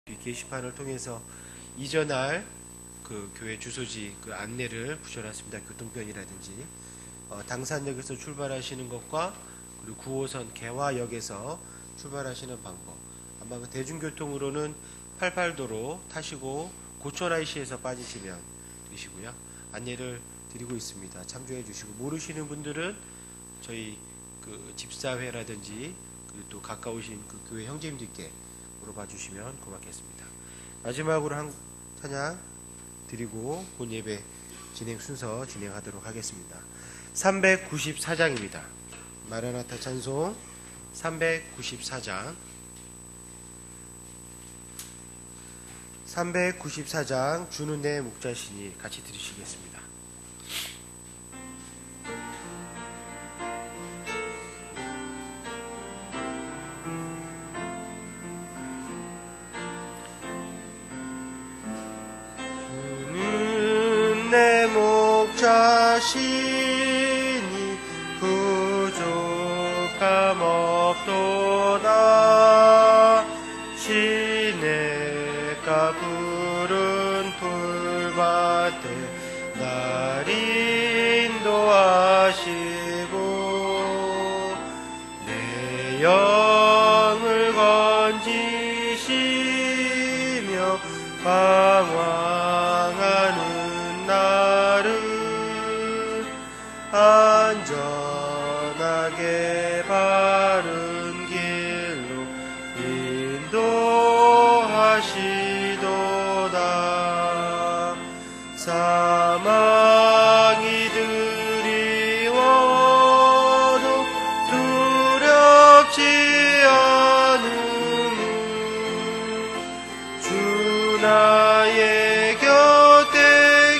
이 게시판을 통해서 이전할 그 교회 주소지 그 안내를 붙여놨습니다. 교통편이라든지 당산역에서 출발하시는 것과 그리고 9호선 개화역에서 출발하시는 방법. 아마 그 대중교통으로는 88도로 타시고 고천 IC에서 빠지시면 되시고요. 안내를 드리고 있습니다. 참조해 주시고 모르시는 분들은 저희 그 집사회라든지 그리고 또 가까우신 그 교회 형제님들께 물어봐 주시면 고맙겠습니다. 마지막으로 한 찬양 드리고 본 예배 진행 순서 진행하도록 하겠습니다. 394장입니다. 마라나타 찬송 394장 394장 주는 내 목자시니 같이 들으시겠습니다. 자신이 부족함 없도다. 시냇가 푸른 풀밭에 날 인도하시고 내 영을 건지시며 방황하는 나를 안전하게 바른 길로 인도하시도다. 사망이 드리워도 두렵지 않음은 주 나의 곁에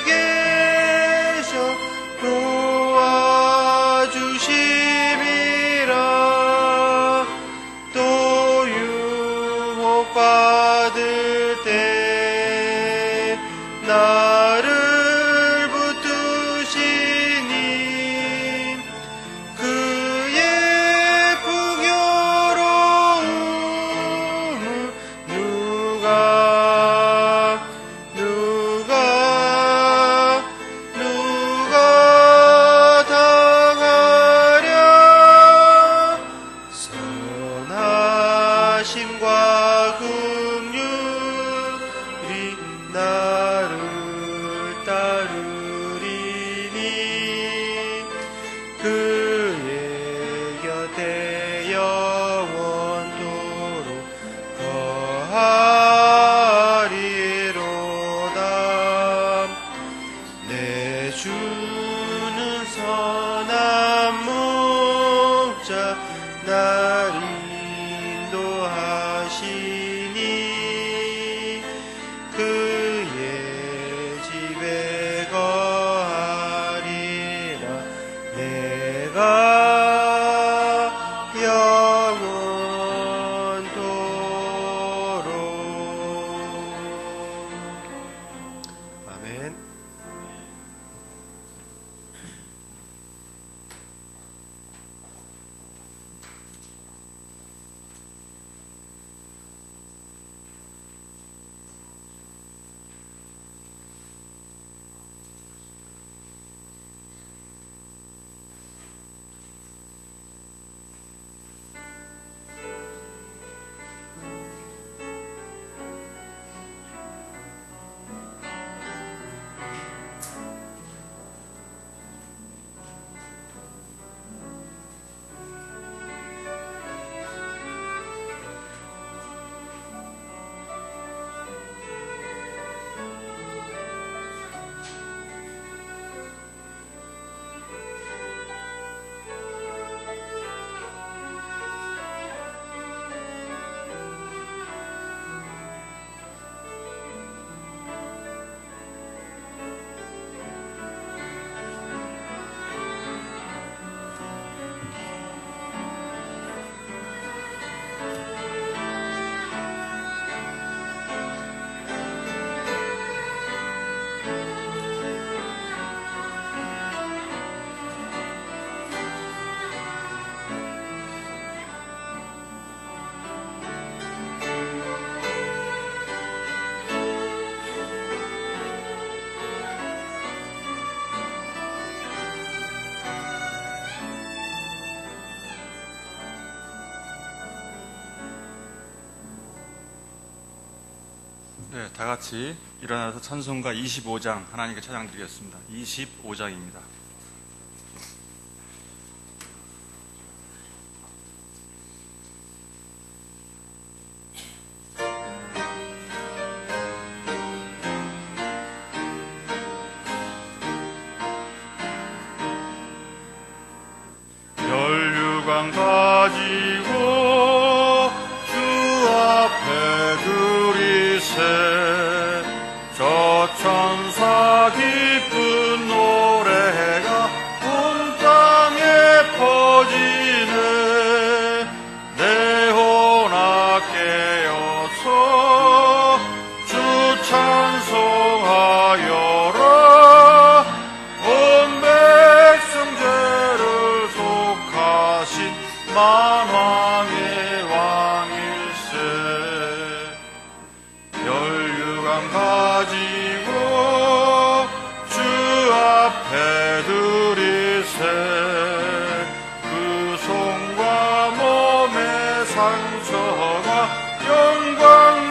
계셔 도와주심이라. 또 유혹받을 때 나를 붙드시니 그의 풍요로움을 누가 당하랴. 선하심과 긍휼이 나를 따르리니 그의 곁에 영원토록 거하리로다. 내 주는 선한 목자 날 인도하시니 그의 네, 다 같이 일어나서 찬송가 25장 하나님께 찬양드리겠습니다. 25장입니다. 혈류관 가지고 주 앞에 그리세 저 천사 기쁜 노래가 온 땅에 퍼지네 내 혼아 깨어서 주 찬송하여라 온 백성 죄를 속하신 만왕의 왕일세 혈류관 가지고 주 앞에 드리세 그 손과 몸의 상처가 영광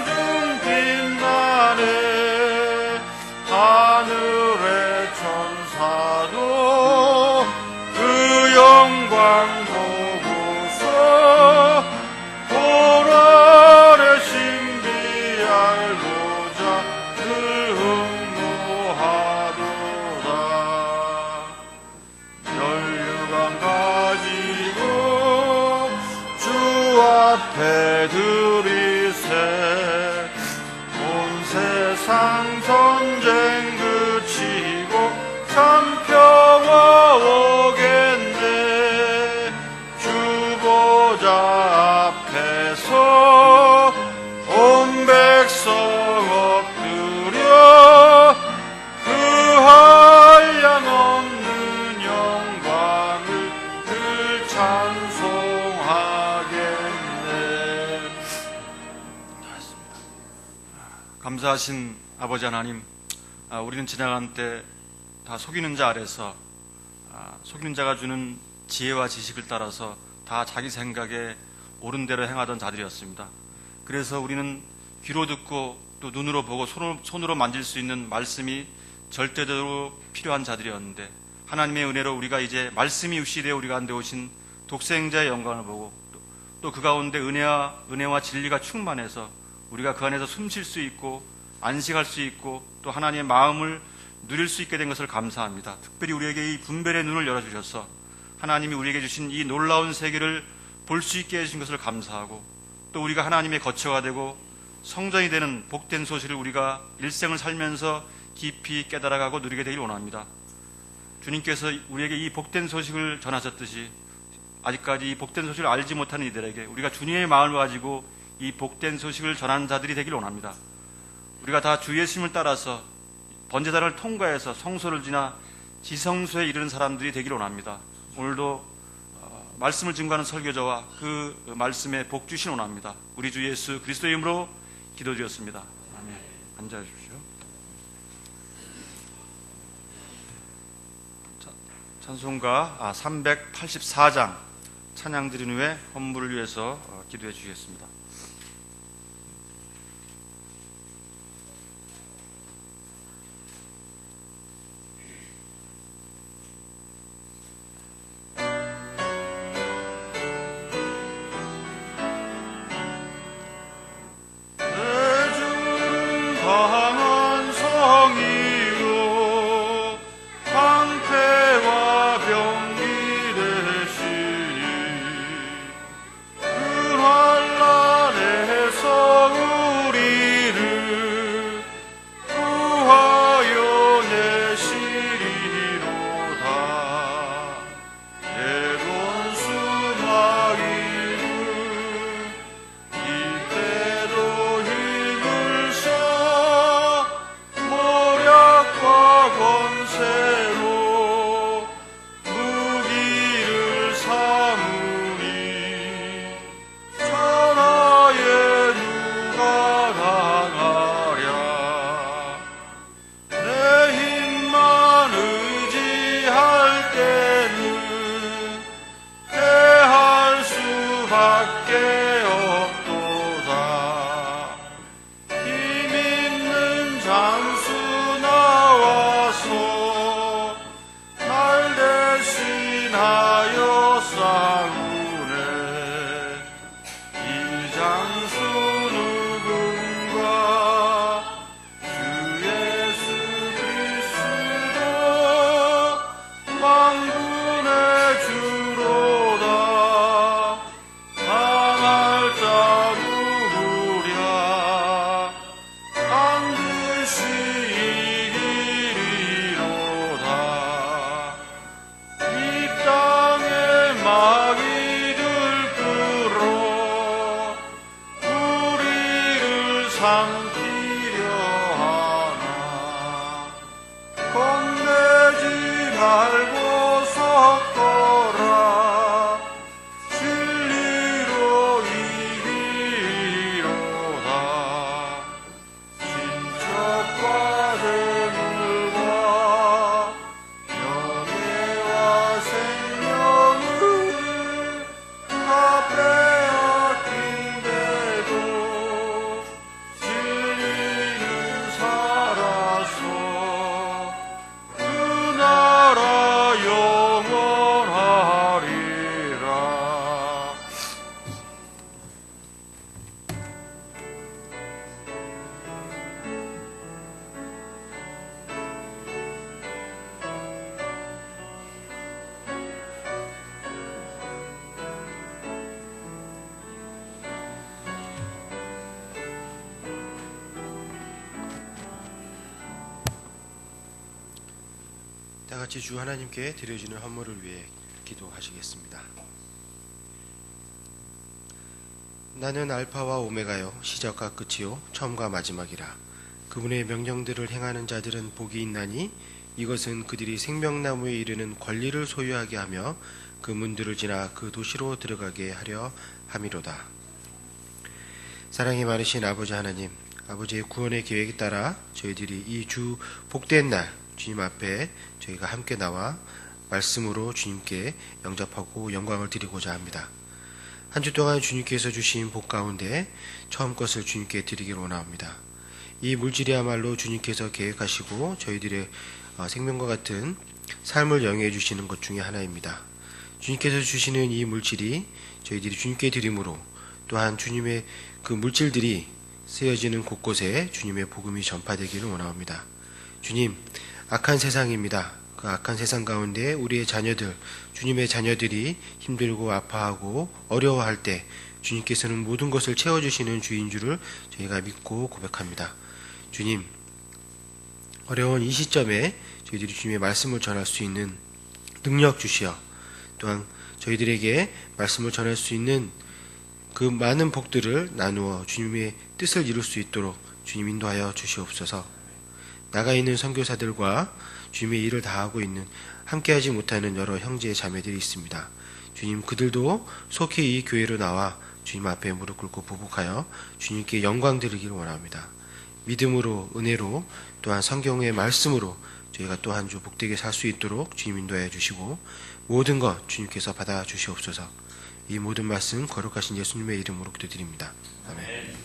중 빛나네 하늘의 천사도 그 영광 보고서 보라의 신비 알고자 늘 흠모하도다 혈류관 가지고 주 앞에 드리세 온 세상 전쟁 그치고 참 평화 오겠네 주보자 앞에서 온 백성 엎드려 그 한량 없는 영광을 늘 찬송하겠네. 감사하신 아버지 하나님, 우리는 지나간 때 다 속이는 자 아래서 속이는 자가 주는 지혜와 지식을 따라서 다 자기 생각에 옳은 대로 행하던 자들이었습니다. 그래서 우리는 귀로 듣고 또 눈으로 보고 손으로 만질 수 있는 말씀이 절대적으로 필요한 자들이었는데 하나님의 은혜로 우리가 이제 말씀이 육시되어 우리 가운데 오신 독생자의 영광을 보고 또 그 가운데 은혜와 진리가 충만해서 우리가 그 안에서 숨 쉴 수 있고 안식할 수 있고 또 하나님의 마음을 누릴 수 있게 된 것을 감사합니다. 특별히 우리에게 이 분별의 눈을 열어주셔서 하나님이 우리에게 주신 이 놀라운 세계를 볼 수 있게 해주신 것을 감사하고 또 우리가 하나님의 거처가 되고 성전이 되는 복된 소식을 우리가 일생을 살면서 깊이 깨달아가고 누리게 되길 원합니다. 주님께서 우리에게 이 복된 소식을 전하셨듯이 아직까지 이 복된 소식을 알지 못하는 이들에게 우리가 주님의 마음을 가지고 이 복된 소식을 전하는 자들이 되길 원합니다. 우리가 다 주 예수님을 따라서 번제단을 통과해서 성소를 지나 지성소에 이르는 사람들이 되길 원합니다. 오늘도 말씀을 증거하는 설교자와 그 말씀에 복 주신 원합니다. 우리 주 예수 그리스도의 이름으로 기도드렸습니다. 아멘. 앉아 주십시오. 찬송가 384장 찬양 드린 후에 헌물을 위해서 기도해 주시겠습니다. 강한 성이요 방패와 병기 되시니 그 환난 장수 나와서 날 대신하여 싸우네. 이 장수 누군가? 주 예수 그리스도 만군의 주로다. 당할 자 누구랴? 반드시 이기리로다. 이 땅에 마귀들 끌어 우리를 삼키려 하나. 겁내지 말고 섰거라. 진리로 이기리로다. 신적과 재물과 명예와 생명을 다 빼앗긴데도 진리는 살아서 그 나라 영원하리라. 다 같이 주 하나님께 드려지는 헌물을 위해 기도하시겠습니다. 나는 알파와 오메가요 시작과 끝이요 처음과 마지막이라. 그분의 명령들을 행하는 자들은 복이 있나니 이것은 그들이 생명나무에 이르는 권리를 소유하게 하며 그 문들을 지나 그 도시로 들어가게 하려 함이로다. 사랑이 많으신 아버지 하나님, 아버지의 구원의 계획에 따라 저희들이 이 주 복된 날 주님 앞에 저희가 함께 나와 말씀으로 주님께 영접하고 영광을 드리고자 합니다. 한 주 동안 주님께서 주신 복 가운데 처음 것을 주님께 드리기를 원합니다. 이 물질이야말로 주님께서 계획하시고 저희들의 생명과 같은 삶을 영위해 주시는 것 중에 하나입니다. 주님께서 주시는 이 물질이 저희들이 주님께 드림으로 또한 주님의 그 물질들이 쓰여지는 곳곳에 주님의 복음이 전파되기를 원합니다. 주님, 악한 세상입니다. 그 악한 세상 가운데 우리의 자녀들, 주님의 자녀들이 힘들고 아파하고 어려워할 때 주님께서는 모든 것을 채워주시는 주인 줄을 저희가 믿고 고백합니다. 주님, 어려운 이 시점에 저희들이 주님의 말씀을 전할 수 있는 능력 주시어 또한 저희들에게 말씀을 전할 수 있는 그 많은 복들을 나누어 주님의 뜻을 이룰 수 있도록 주님 인도하여 주시옵소서. 나가 있는 선교사들과 주님의 일을 다하고 있는 함께하지 못하는 여러 형제 자매들이 있습니다. 주님, 그들도 속히 이 교회로 나와 주님 앞에 무릎 꿇고 보복하여 주님께 영광 드리기를 원합니다. 믿음으로, 은혜로, 또한 성경의 말씀으로 저희가 또 한 주 복되게 살 수 있도록 주님 인도하여 주시고 모든 것 주님께서 받아 주시옵소서. 이 모든 말씀 거룩하신 예수님의 이름으로 기도드립니다. 아멘.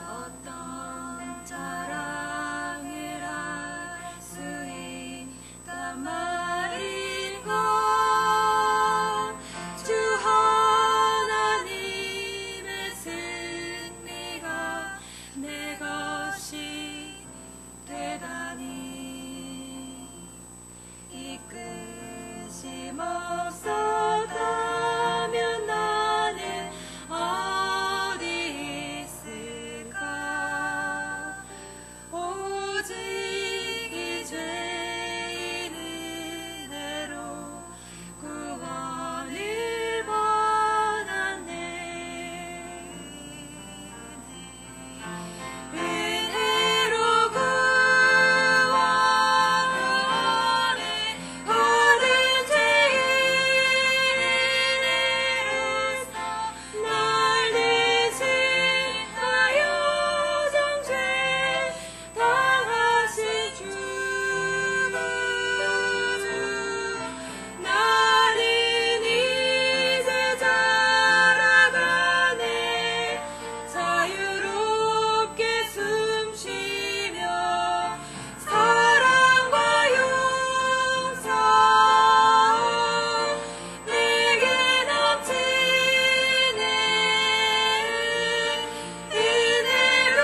어떤 자랑을 할 수 있단 말인가. 주 하나님의 승리가 내 것이 되다니. 이끄심 없었다면 나는 어디 있을까. 오직 이 죄인 은혜로 구원을 받았네. 은혜로 구원을 받은 죄인으로서 날 대신하여 정죄 당하신 주 구주. 나는 이제 자라가네. 자유롭게 숨쉬며 사랑과 용서 내게 넘치는 은혜로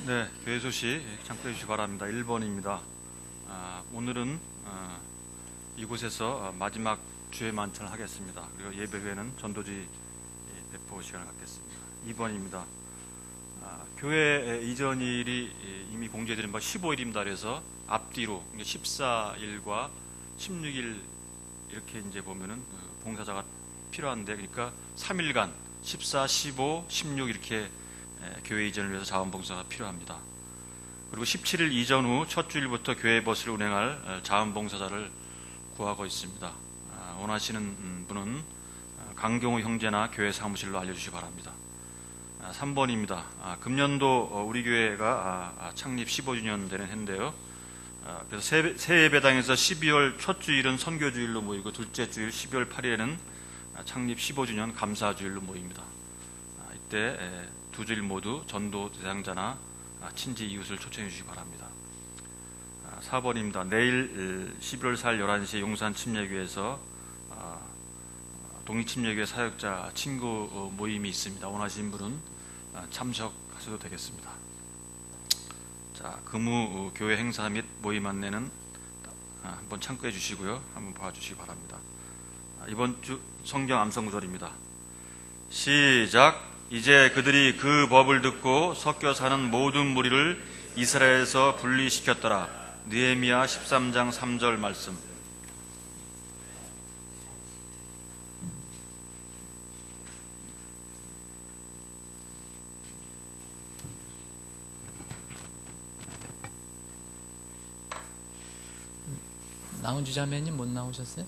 네, 교회 소식 참고해 주시기 바랍니다. 1번입니다. 오늘은 이곳에서 마지막 주의 만찬을 하겠습니다. 그리고 예배 후에는 전도지 배포 시간을 갖겠습니다. 2번입니다. 교회 이전일이 이미 공지해드린 바 15일입니다. 그래서 앞뒤로 14일과 16일 이렇게 이제 보면은 봉사자가 필요한데, 그러니까 3일간 14, 15, 16 이렇게 교회 이전을 위해서 자원봉사가 필요합니다. 그리고 17일 이전 후 첫 주일부터 교회 버스를 운행할 자원봉사자를 구하고 있습니다. 원하시는 분은 강경호 형제나 교회 사무실로 알려주시기 바랍니다. 3번입니다. 금년도 우리 교회가 창립 15주년 되는 해인데요. 그래서 새 예배당에서 12월 첫 주일은 선교주일로 모이고 둘째 주일 12월 8일에는 창립 15주년 감사주일로 모입니다. 이때 두 주일 모두 전도 대상자나 친지 이웃을 초청해 주시기 바랍니다. 4번입니다. 내일 11월 4일 11시에 용산 침례교회에서 독립침례교회 사역자 친구 모임이 있습니다. 원하시는 분은 참석하셔도 되겠습니다. 자, 금우 교회 행사 및 모임 안내는 한번 참고해 주시고요. 한번 봐주시기 바랍니다. 이번 주 성경 암송 구절입니다. 시작. 이제 그들이 그 법을 듣고 섞여 사는 모든 무리를 이스라엘에서 분리시켰더라. 느헤미야 13장 3절 말씀. 나훈주 자매님 못 나오셨어요?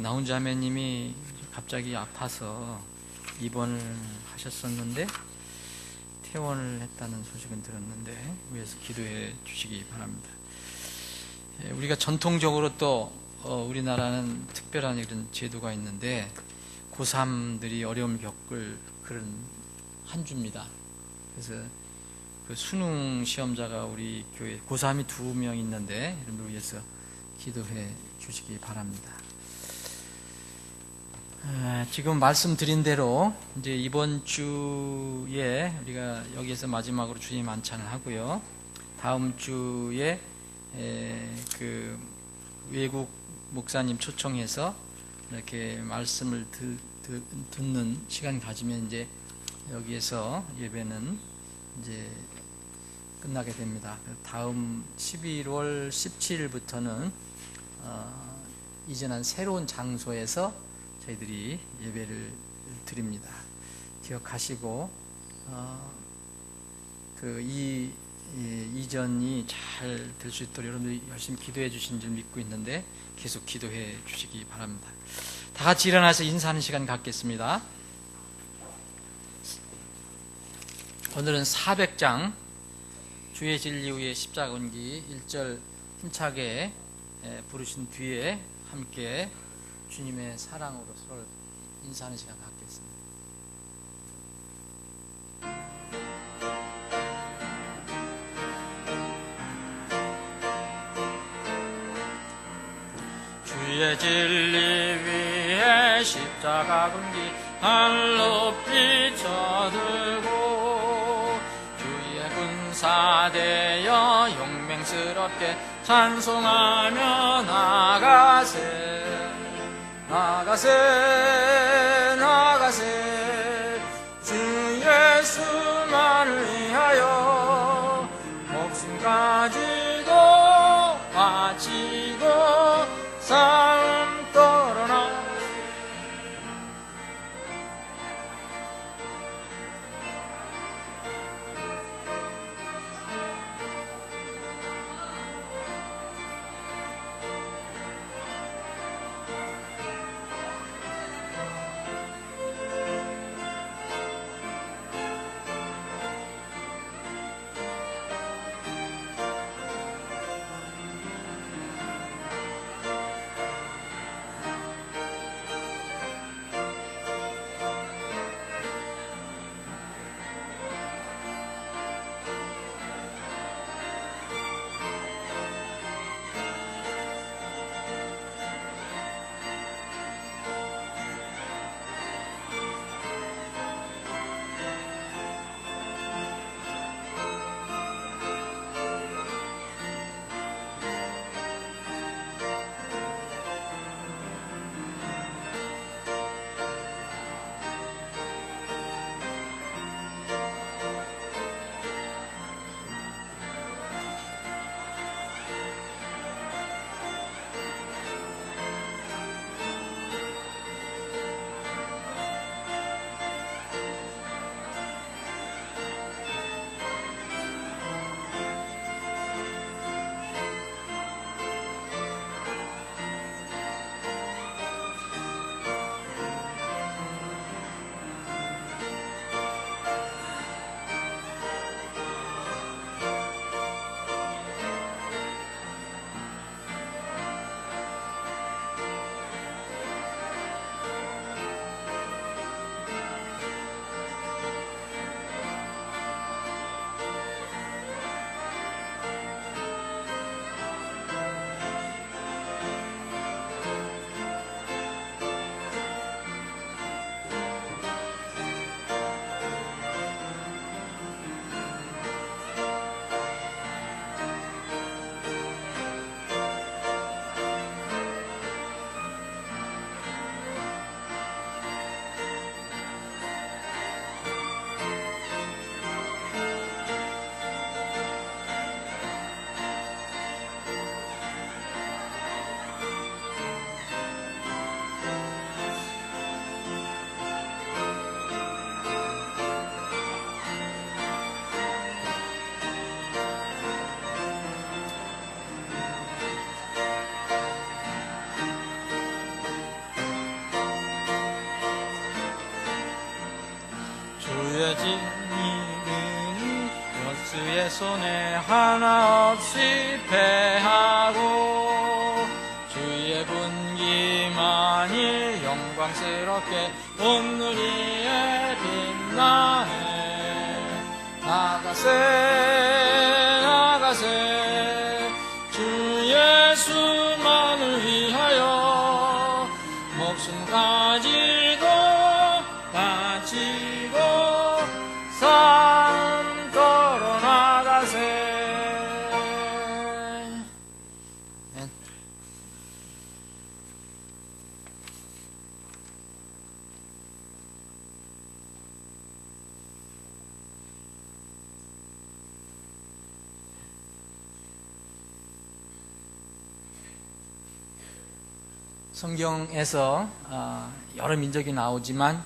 나훈주 자매님이 갑자기 아파서 입원을 하셨었는데 퇴원을 했다는 소식은 들었는데 위에서 기도해 주시기 바랍니다. 우리가 전통적으로 또 우리나라는 특별한 이런 제도가 있는데 고3들이 어려움을 겪을 그런 한 주입니다. 그래서 그 수능 시험자가 우리 교회 고3이 2명 있는데 이런 걸 위해서 기도해 주시기 바랍니다. 지금 말씀드린 대로 이제 이번 주에 우리가 여기에서 마지막으로 주님 만찬을 하고요. 다음 주에 그 외국 목사님 초청해서 이렇게 말씀을 듣는 시간 가지면 이제 여기에서 예배는 이제 끝나게 됩니다. 다음 11월 17일부터는 이전한 새로운 장소에서 저희들이 예배를 드립니다. 기억하시고 이전이 잘 될 수 있도록 여러분들이 열심히 기도해 주신 줄 믿고 있는데 계속 기도해 주시기 바랍니다. 다 같이 일어나서 인사하는 시간 갖겠습니다. 오늘은 400장 주의 진리 후에 십자가 온기 1절 힘차게 부르신 뒤에 함께 주님의 사랑으로 서로 인사하는 시간 갖겠습니다. 주의 진리 위에 십자가 군기 한 높이 쳐들고 주의 군사되어 용맹스럽게 찬송하며 나가세 주 예수만을 위하여 목숨까지도 바치고 삶 떨어나 주의 손에 하나 없이 패하고 주의 분기만이 영광스럽게 온 누리에 빛나네. 나가세 주 예수만을 위하여 목숨 가지고 산도로 나가세. 성경에서 여러 민족이 나오지만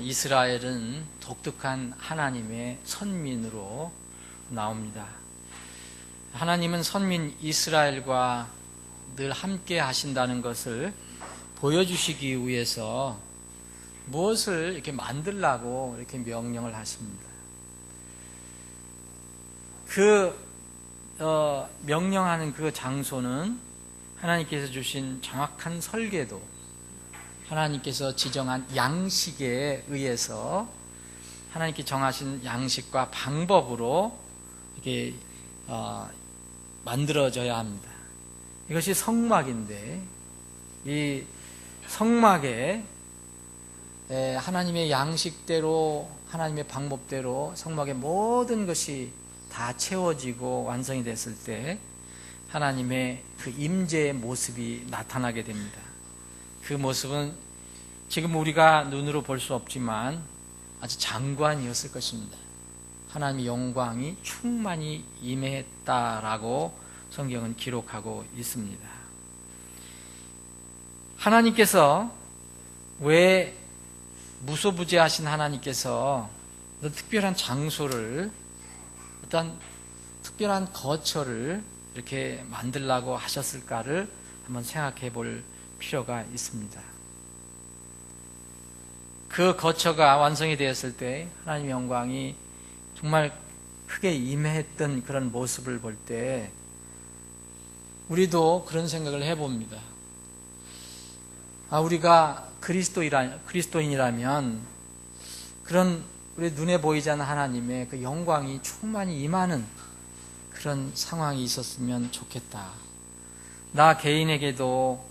이스라엘은 독특한 하나님의 선민으로 나옵니다. 하나님은 선민 이스라엘과 늘 함께 하신다는 것을 보여주시기 위해서 무엇을 이렇게 만들라고 이렇게 명령을 하십니다. 명령하는 그 장소는 하나님께서 주신 정확한 설계도, 하나님께서 지정한 양식에 의해서 하나님께 정하신 양식과 방법으로 이렇게 만들어져야 합니다. 이것이 성막인데, 이 성막에 하나님의 양식대로, 하나님의 방법대로 성막의 모든 것이 다 채워지고 완성이 됐을 때 하나님의 그 임재의 모습이 나타나게 됩니다. 그 모습은 지금 우리가 눈으로 볼 수 없지만 아주 장관이었을 것입니다. 하나님의 영광이 충만히 임했다라고 성경은 기록하고 있습니다. 하나님께서 왜 무소부재하신 하나님께서 어떤 특별한 장소를, 어떤 특별한 거처를 이렇게 만들라고 하셨을까를 한번 생각해 볼 필요가 있습니다. 그 거처가 완성이 되었을 때 하나님의 영광이 정말 크게 임했던 그런 모습을 볼 때 우리도 그런 생각을 해봅니다. 우리가 그리스도인이라면 그런 우리 눈에 보이지 않는 하나님의 그 영광이 충만히 임하는 그런 상황이 있었으면 좋겠다. 나 개인에게도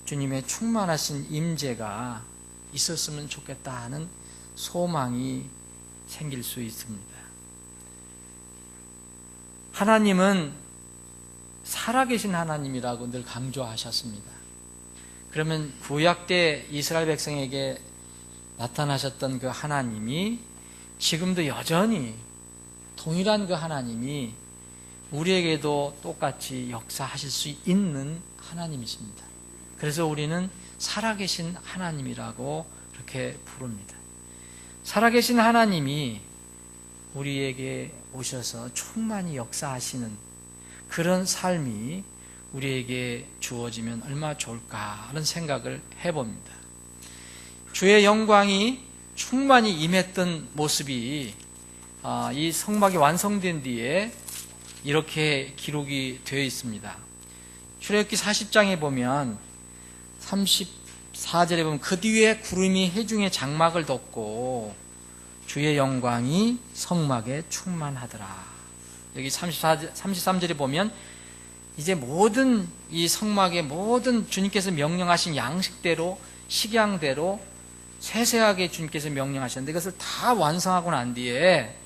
주님의 충만하신 임재가 있었으면 좋겠다 하는 소망이 생길 수 있습니다. 하나님은 살아계신 하나님이라고 늘 강조하셨습니다. 그러면 구약 때 이스라엘 백성에게 나타나셨던 그 하나님이 지금도 여전히 동일한 그 하나님이 우리에게도 똑같이 역사하실 수 있는 하나님이십니다. 그래서 우리는 살아계신 하나님이라고 그렇게 부릅니다. 살아계신 하나님이 우리에게 오셔서 충만히 역사하시는 그런 삶이 우리에게 주어지면 얼마나 좋을까 하는 생각을 해봅니다. 주의 영광이 충만히 임했던 모습이 이 성막이 완성된 뒤에 이렇게 기록이 되어 있습니다. 출애굽기 40장에 보면 34절에 보면 그 뒤에 구름이 회중의 장막을 덮고 주의 영광이 성막에 충만하더라. 여기 33절에 보면 이제 모든 이 성막의 모든 주님께서 명령하신 양식대로 식양대로 세세하게 주님께서 명령하셨는데 그것을 다 완성하고 난 뒤에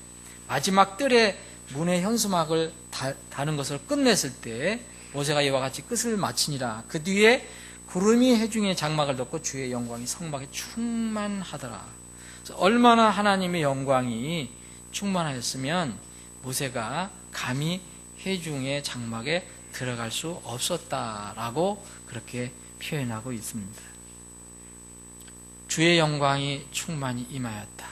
마지막 뜰에 문의 현수막을 다는 것을 끝냈을 때 모세가 이와 같이 끝을 마치니라. 그 뒤에 구름이 회중의 장막을 덮고 주의 영광이 성막에 충만하더라. 얼마나 하나님의 영광이 충만하였으면 모세가 감히 회중의 장막에 들어갈 수 없었다라고 그렇게 표현하고 있습니다. 주의 영광이 충만히 임하였다.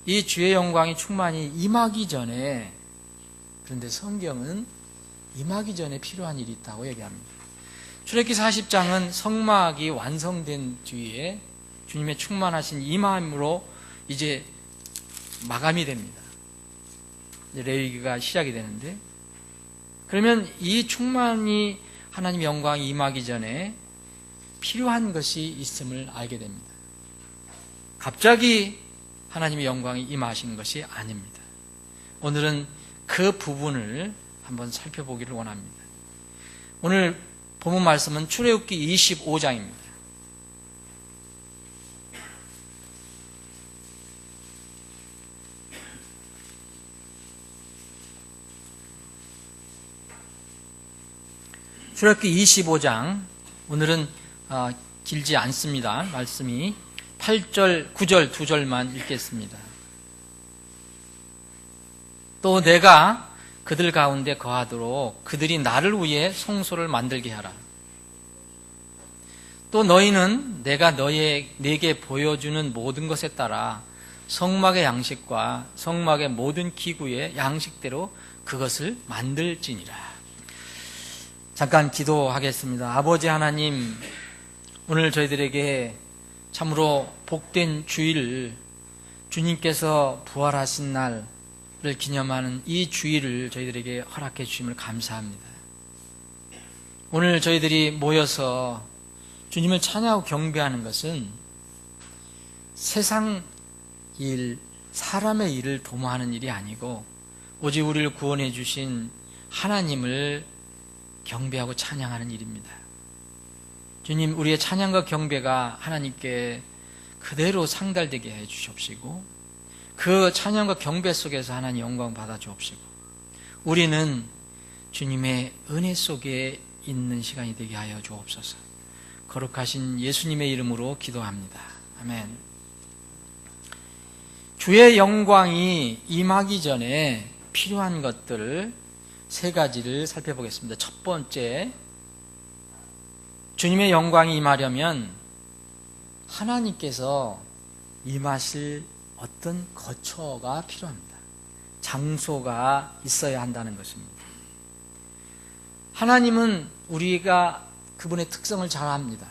이 주의 영광이 충만히 임하기 전에, 그런데 성경은 임하기 전에 필요한 일이 있다고 얘기합니다. 출애굽기 40장은 성막이 완성된 뒤에 주님의 충만하신 임함으로 이제 마감이 됩니다. 이제 레위기가 시작이 되는데, 그러면 이 충만히 하나님의 영광이 임하기 전에 필요한 것이 있음을 알게 됩니다. 갑자기 하나님의 영광이 임하신 것이 아닙니다. 오늘은 그 부분을 한번 살펴보기를 원합니다. 오늘 본문 말씀은 출애굽기 25장입니다. 출애굽기 25장, 오늘은 길지 않습니다. 말씀이 8절, 9절, 2절만 읽겠습니다. 또 내가 그들 가운데 거하도록 그들이 나를 위해 성소를 만들게 하라. 또 너희는 내가 내게 보여주는 모든 것에 따라 성막의 양식과 성막의 모든 기구의 양식대로 그것을 만들지니라. 잠깐 기도하겠습니다. 아버지 하나님, 오늘 저희들에게 참으로 복된 주일, 주님께서 부활하신 날을 기념하는 이 주일을 저희들에게 허락해 주심을 감사합니다. 오늘 저희들이 모여서 주님을 찬양하고 경배하는 것은 세상 일, 사람의 일을 도모하는 일이 아니고 오직 우리를 구원해 주신 하나님을 경배하고 찬양하는 일입니다. 주님, 우리의 찬양과 경배가 하나님께 그대로 상달되게 해 주시옵시고 그 찬양과 경배 속에서 하나님 영광 받아 주옵시고 우리는 주님의 은혜 속에 있는 시간이 되게 하여 주옵소서. 거룩하신 예수님의 이름으로 기도합니다. 아멘. 주의 영광이 임하기 전에 필요한 것들을 세 가지를 살펴보겠습니다. 첫 번째, 주님의 영광이 임하려면 하나님께서 임하실 어떤 거처가 필요합니다. 장소가 있어야 한다는 것입니다. 하나님은 우리가 그분의 특성을 잘 압니다.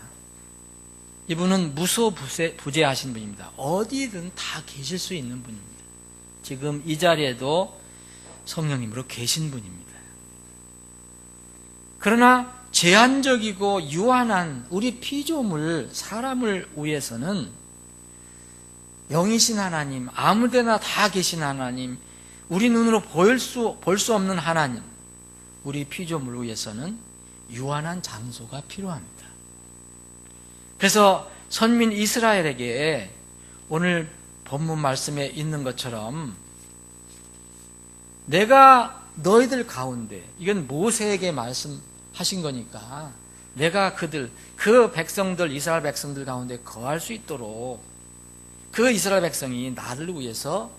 이분은 무소부재하신 분입니다. 어디든 다 계실 수 있는 분입니다. 지금 이 자리에도 성령님으로 계신 분입니다. 그러나 제한적이고 유한한 우리 피조물, 사람을 위해서는 영이신 하나님, 아무데나 다 계신 하나님, 우리 눈으로 볼 수 없는 하나님, 우리 피조물을 위해서는 유한한 장소가 필요합니다. 그래서 선민 이스라엘에게 오늘 본문 말씀에 있는 것처럼 내가 너희들 가운데, 이건 모세에게 말씀하신 거니까 내가 그 백성들, 이스라엘 백성들 가운데 거할 수 있도록 그 이스라엘 백성이 나를 위해서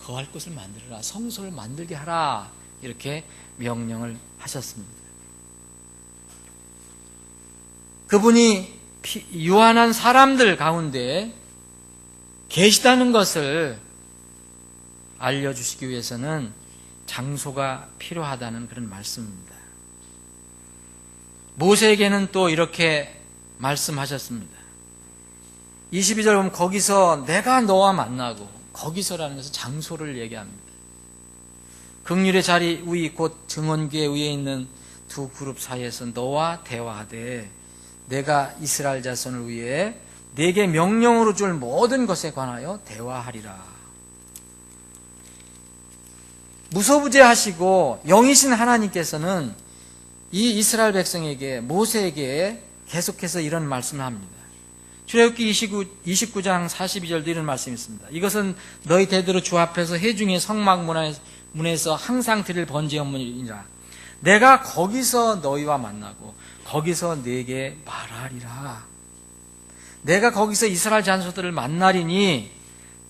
거할 곳을 만들어라, 성소를 만들게 하라, 이렇게 명령을 하셨습니다. 그분이 유한한 사람들 가운데 계시다는 것을 알려주시기 위해서는 장소가 필요하다는 그런 말씀입니다. 모세에게는 또 이렇게 말씀하셨습니다. 22절 보면 거기서 내가 너와 만나고, 거기서라는 것은 장소를 얘기합니다. 긍휼의 자리 위 곧 증언궤 위에 있는 두 그룹 사이에서 너와 대화하되 내가 이스라엘 자손을 위해 내게 명령으로 줄 모든 것에 관하여 대화하리라. 무소부재하시고 영이신 하나님께서는 이 이스라엘 백성에게, 모세에게 계속해서 이런 말씀을 합니다. 출애굽기 29장 42절도 이런 말씀이 있습니다. 이것은 너희 대대로 주 앞에서 회중의 성막 문에서 항상 드릴 번제물이니라. 내가 거기서 너희와 만나고 거기서 네게 말하리라. 내가 거기서 이스라엘 장소들을 만나리니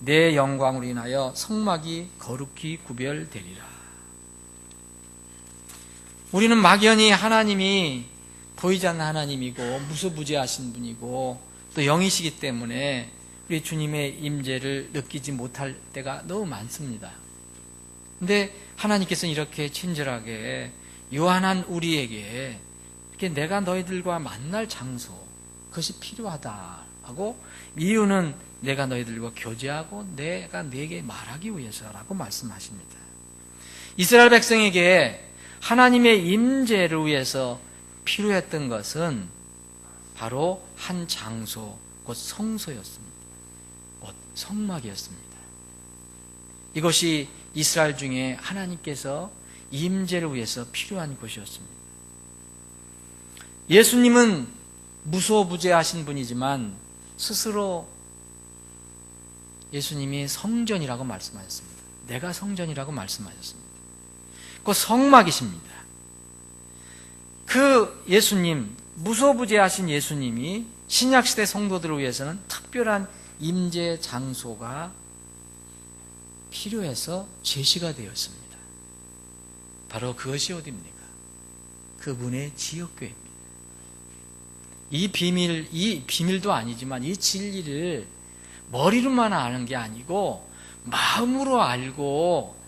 내 영광으로 인하여 성막이 거룩히 구별되리라. 우리는 막연히 하나님이 보이지 않는 하나님이고 무소부재하신 분이고 또 영이시기 때문에 우리 주님의 임재를 느끼지 못할 때가 너무 많습니다. 근데 하나님께서는 이렇게 친절하게 유한한 우리에게 이렇게 내가 너희들과 만날 장소, 그것이 필요하다고, 이유는 내가 너희들과 교제하고 내가 네게 말하기 위해서라고 말씀하십니다. 이스라엘 백성에게 하나님의 임재를 위해서 필요했던 것은 바로 한 장소, 곧 성소였습니다. 곧 성막이었습니다. 이것이 이스라엘 중에 하나님께서 임재를 위해서 필요한 곳이었습니다. 예수님은 무소부재하신 분이지만 스스로 예수님이 성전이라고 말씀하셨습니다. 내가 성전이라고 말씀하셨습니다. 그 성막이십니다. 그 예수님, 무소부재하신 예수님이 신약시대 성도들을 위해서는 특별한 임재 장소가 필요해서 제시가 되었습니다. 바로 그것이 어디입니까? 그분의 지역교회입니다. 이 비밀도 아니지만 이 진리를 머리로만 아는 게 아니고 마음으로 알고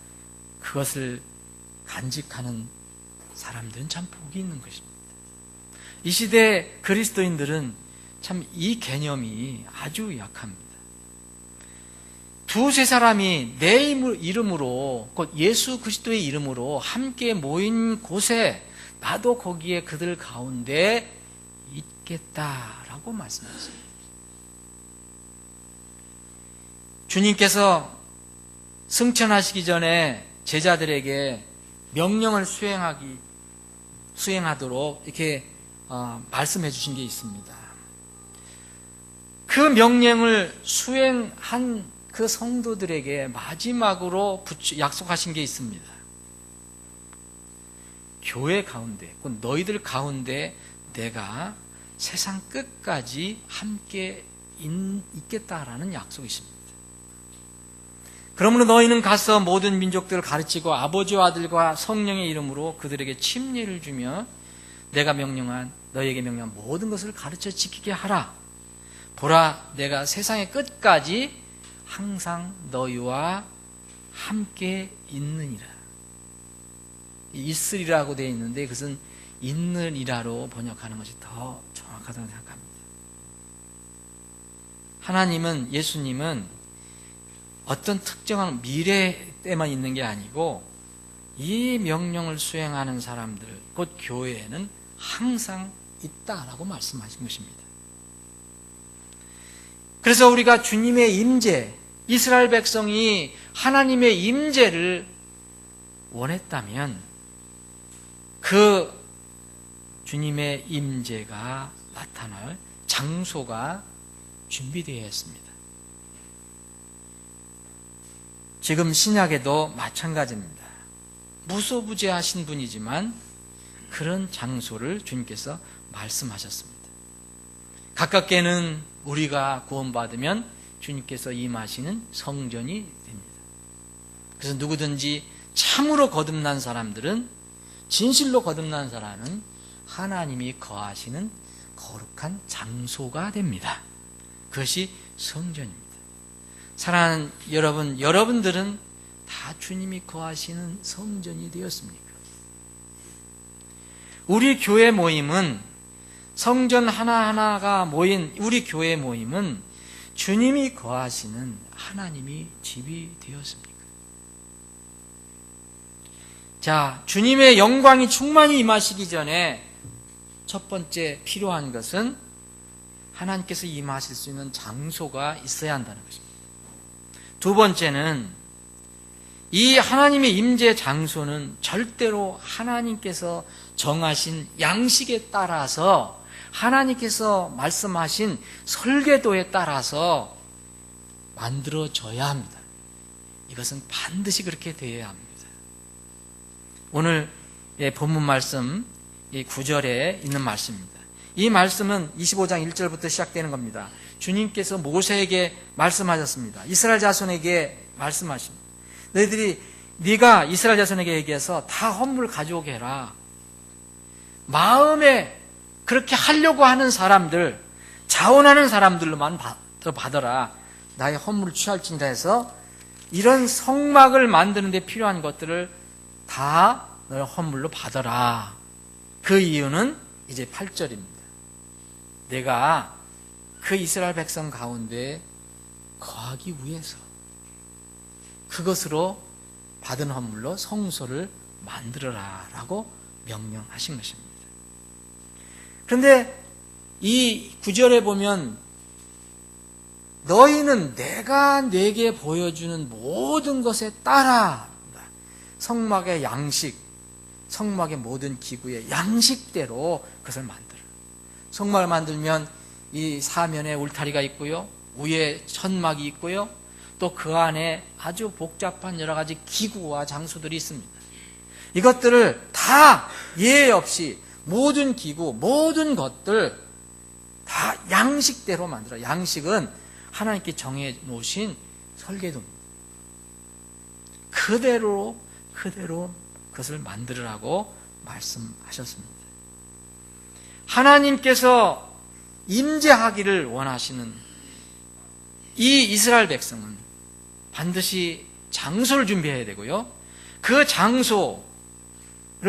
그것을 간직하는 사람들은 참 복이 있는 것입니다. 이 시대 그리스도인들은 참 이 개념이 아주 약합니다. 두세 사람이 내 이름으로, 곧 예수 그리스도의 이름으로 함께 모인 곳에 나도 거기에 그들 가운데 있겠다라고 말씀하셨습니다. 주님께서 승천하시기 전에 제자들에게 명령을 수행하도록 이렇게 말씀해 주신 게 있습니다. 그 명령을 수행한 그 성도들에게 마지막으로 약속하신 게 있습니다. 교회 가운데, 곧 너희들 가운데 내가 세상 끝까지 함께 있겠다라는 약속이십니다. 그러므로 너희는 가서 모든 민족들을 가르치고 아버지와 아들과 성령의 이름으로 그들에게 침례를 주며 내가 너희에게 명령한 모든 것을 가르쳐 지키게 하라. 보라, 내가 세상의 끝까지 항상 너희와 함께 있느니라. 있으리라고 되어 있는데 그것은 있느니라로 번역하는 것이 더 정확하다고 생각합니다. 하나님은, 예수님은 어떤 특정한 미래에만 있는 게 아니고 이 명령을 수행하는 사람들, 곧 교회에는 항상 있다라고 말씀하신 것입니다. 그래서 우리가 주님의 임재, 이스라엘 백성이 하나님의 임재를 원했다면 그 주님의 임재가 나타날 장소가 준비되어 있습니다. 지금 신약에도 마찬가지입니다. 무소부재하신 분이지만 그런 장소를 주님께서 말씀하셨습니다. 가깝게는 우리가 구원받으면 주님께서 임하시는 성전이 됩니다. 그래서 누구든지 참으로 거듭난 사람들은, 진실로 거듭난 사람은 하나님이 거하시는 거룩한 장소가 됩니다. 그것이 성전입니다. 사랑하는 여러분, 여러분들은 다 주님이 거하시는 성전이 되었습니까? 우리 교회 모임은, 성전 하나하나가 모인 우리 교회 모임은 주님이 거하시는 하나님이 집이 되었습니까? 자, 주님의 영광이 충만히 임하시기 전에 첫 번째 필요한 것은 하나님께서 임하실 수 있는 장소가 있어야 한다는 것입니다. 두 번째는 이 하나님의 임재 장소는 절대로 하나님께서 정하신 양식에 따라서, 하나님께서 말씀하신 설계도에 따라서 만들어져야 합니다. 이것은 반드시 그렇게 되어야 합니다. 오늘 본문 말씀 9절에 있는 말씀입니다. 이 말씀은 25장 1절부터 시작되는 겁니다. 주님께서 모세에게 말씀하셨습니다. 이스라엘 자손에게 말씀하십니다. 네가 이스라엘 자손에게 얘기해서 다 헌물 가져오게 해라. 마음에 그렇게 하려고 하는 사람들, 자원하는 사람들로만 받아라. 나의 헌물을 취할지니라 해서 이런 성막을 만드는 데 필요한 것들을 다 너의 헌물로 받아라. 그 이유는 이제 8절입니다. 내가 그 이스라엘 백성 가운데 거하기 위해서, 그것으로 받은 헌물로 성소를 만들어라라고 명령하신 것입니다. 그런데 이 9절에 보면 너희는 내가 네게 보여주는 모든 것에 따라 성막의 양식, 성막의 모든 기구의 양식대로 그것을 만들어. 성막을 만들면 이 사면에 울타리가 있고요, 위에 천막이 있고요, 또 그 안에 아주 복잡한 여러 가지 기구와 장소들이 있습니다. 이것들을 다 예외 없이 모든 기구, 모든 것들 다 양식대로 만들어. 양식은 하나님께 정해 놓으신 설계도입니다. 그대로 그것을 만들으라고 말씀하셨습니다. 하나님께서 임재하기를 원하시는 이 이스라엘 백성은 반드시 장소를 준비해야 되고요, 그 장소를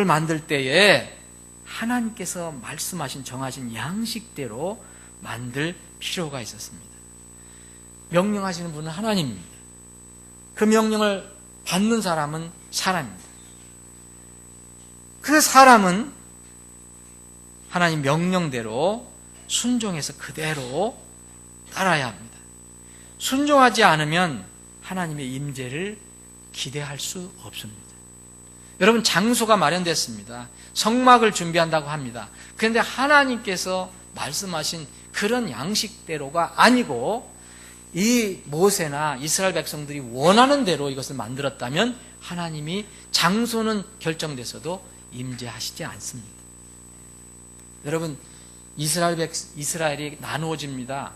만들 때에 하나님께서 말씀하신 정하신 양식대로 만들 필요가 있었습니다. 명령하시는 분은 하나님입니다. 그 명령을 받는 사람은 사람입니다. 그 사람은 하나님 명령대로 순종해서 그대로 따라야 합니다. 순종하지 않으면 하나님의 임재를 기대할 수 없습니다. 여러분, 장소가 마련됐습니다. 성막을 준비한다고 합니다. 그런데 하나님께서 말씀하신 그런 양식대로가 아니고 이 모세나 이스라엘 백성들이 원하는 대로 이것을 만들었다면 하나님이 장소는 결정돼서도 임재하시지 않습니다. 여러분, 이스라엘이 나누어집니다.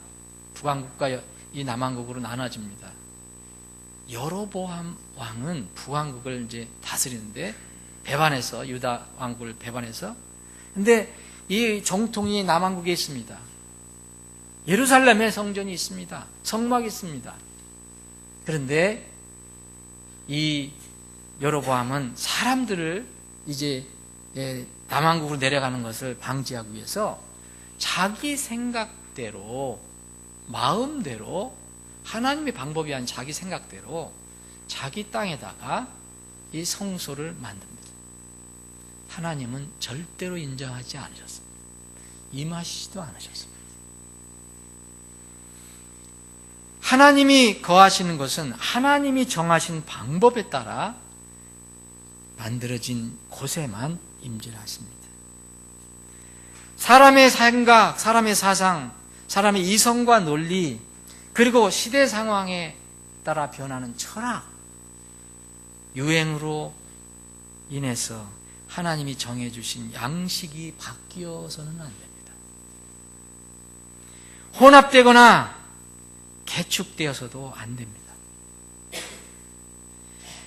북왕국과 이 남왕국으로 나눠집니다. 여로보암 왕은 북왕국을 이제 다스리는데 배반해서, 유다 왕국을 배반해서, 근데 이 정통이 남왕국에 있습니다. 예루살렘에 성전이 있습니다. 성막이 있습니다. 그런데 이 여로보암은 사람들을 이제 남왕국으로 내려가는 것을 방지하기 위해서 자기 생각대로, 마음대로, 하나님의 방법이 아닌 자기 생각대로 자기 땅에다가 이 성소를 만듭니다. 하나님은 절대로 인정하지 않으셨습니다. 임하시지도 않으셨습니다. 하나님이 거하시는 것은 하나님이 정하신 방법에 따라 만들어진 곳에만 임재를 하십니다. 사람의 생각, 사람의 사상, 사람의 이성과 논리, 그리고 시대 상황에 따라 변하는 철학, 유행으로 인해서 하나님이 정해주신 양식이 바뀌어서는 안 됩니다. 혼합되거나 개축되어서도 안 됩니다.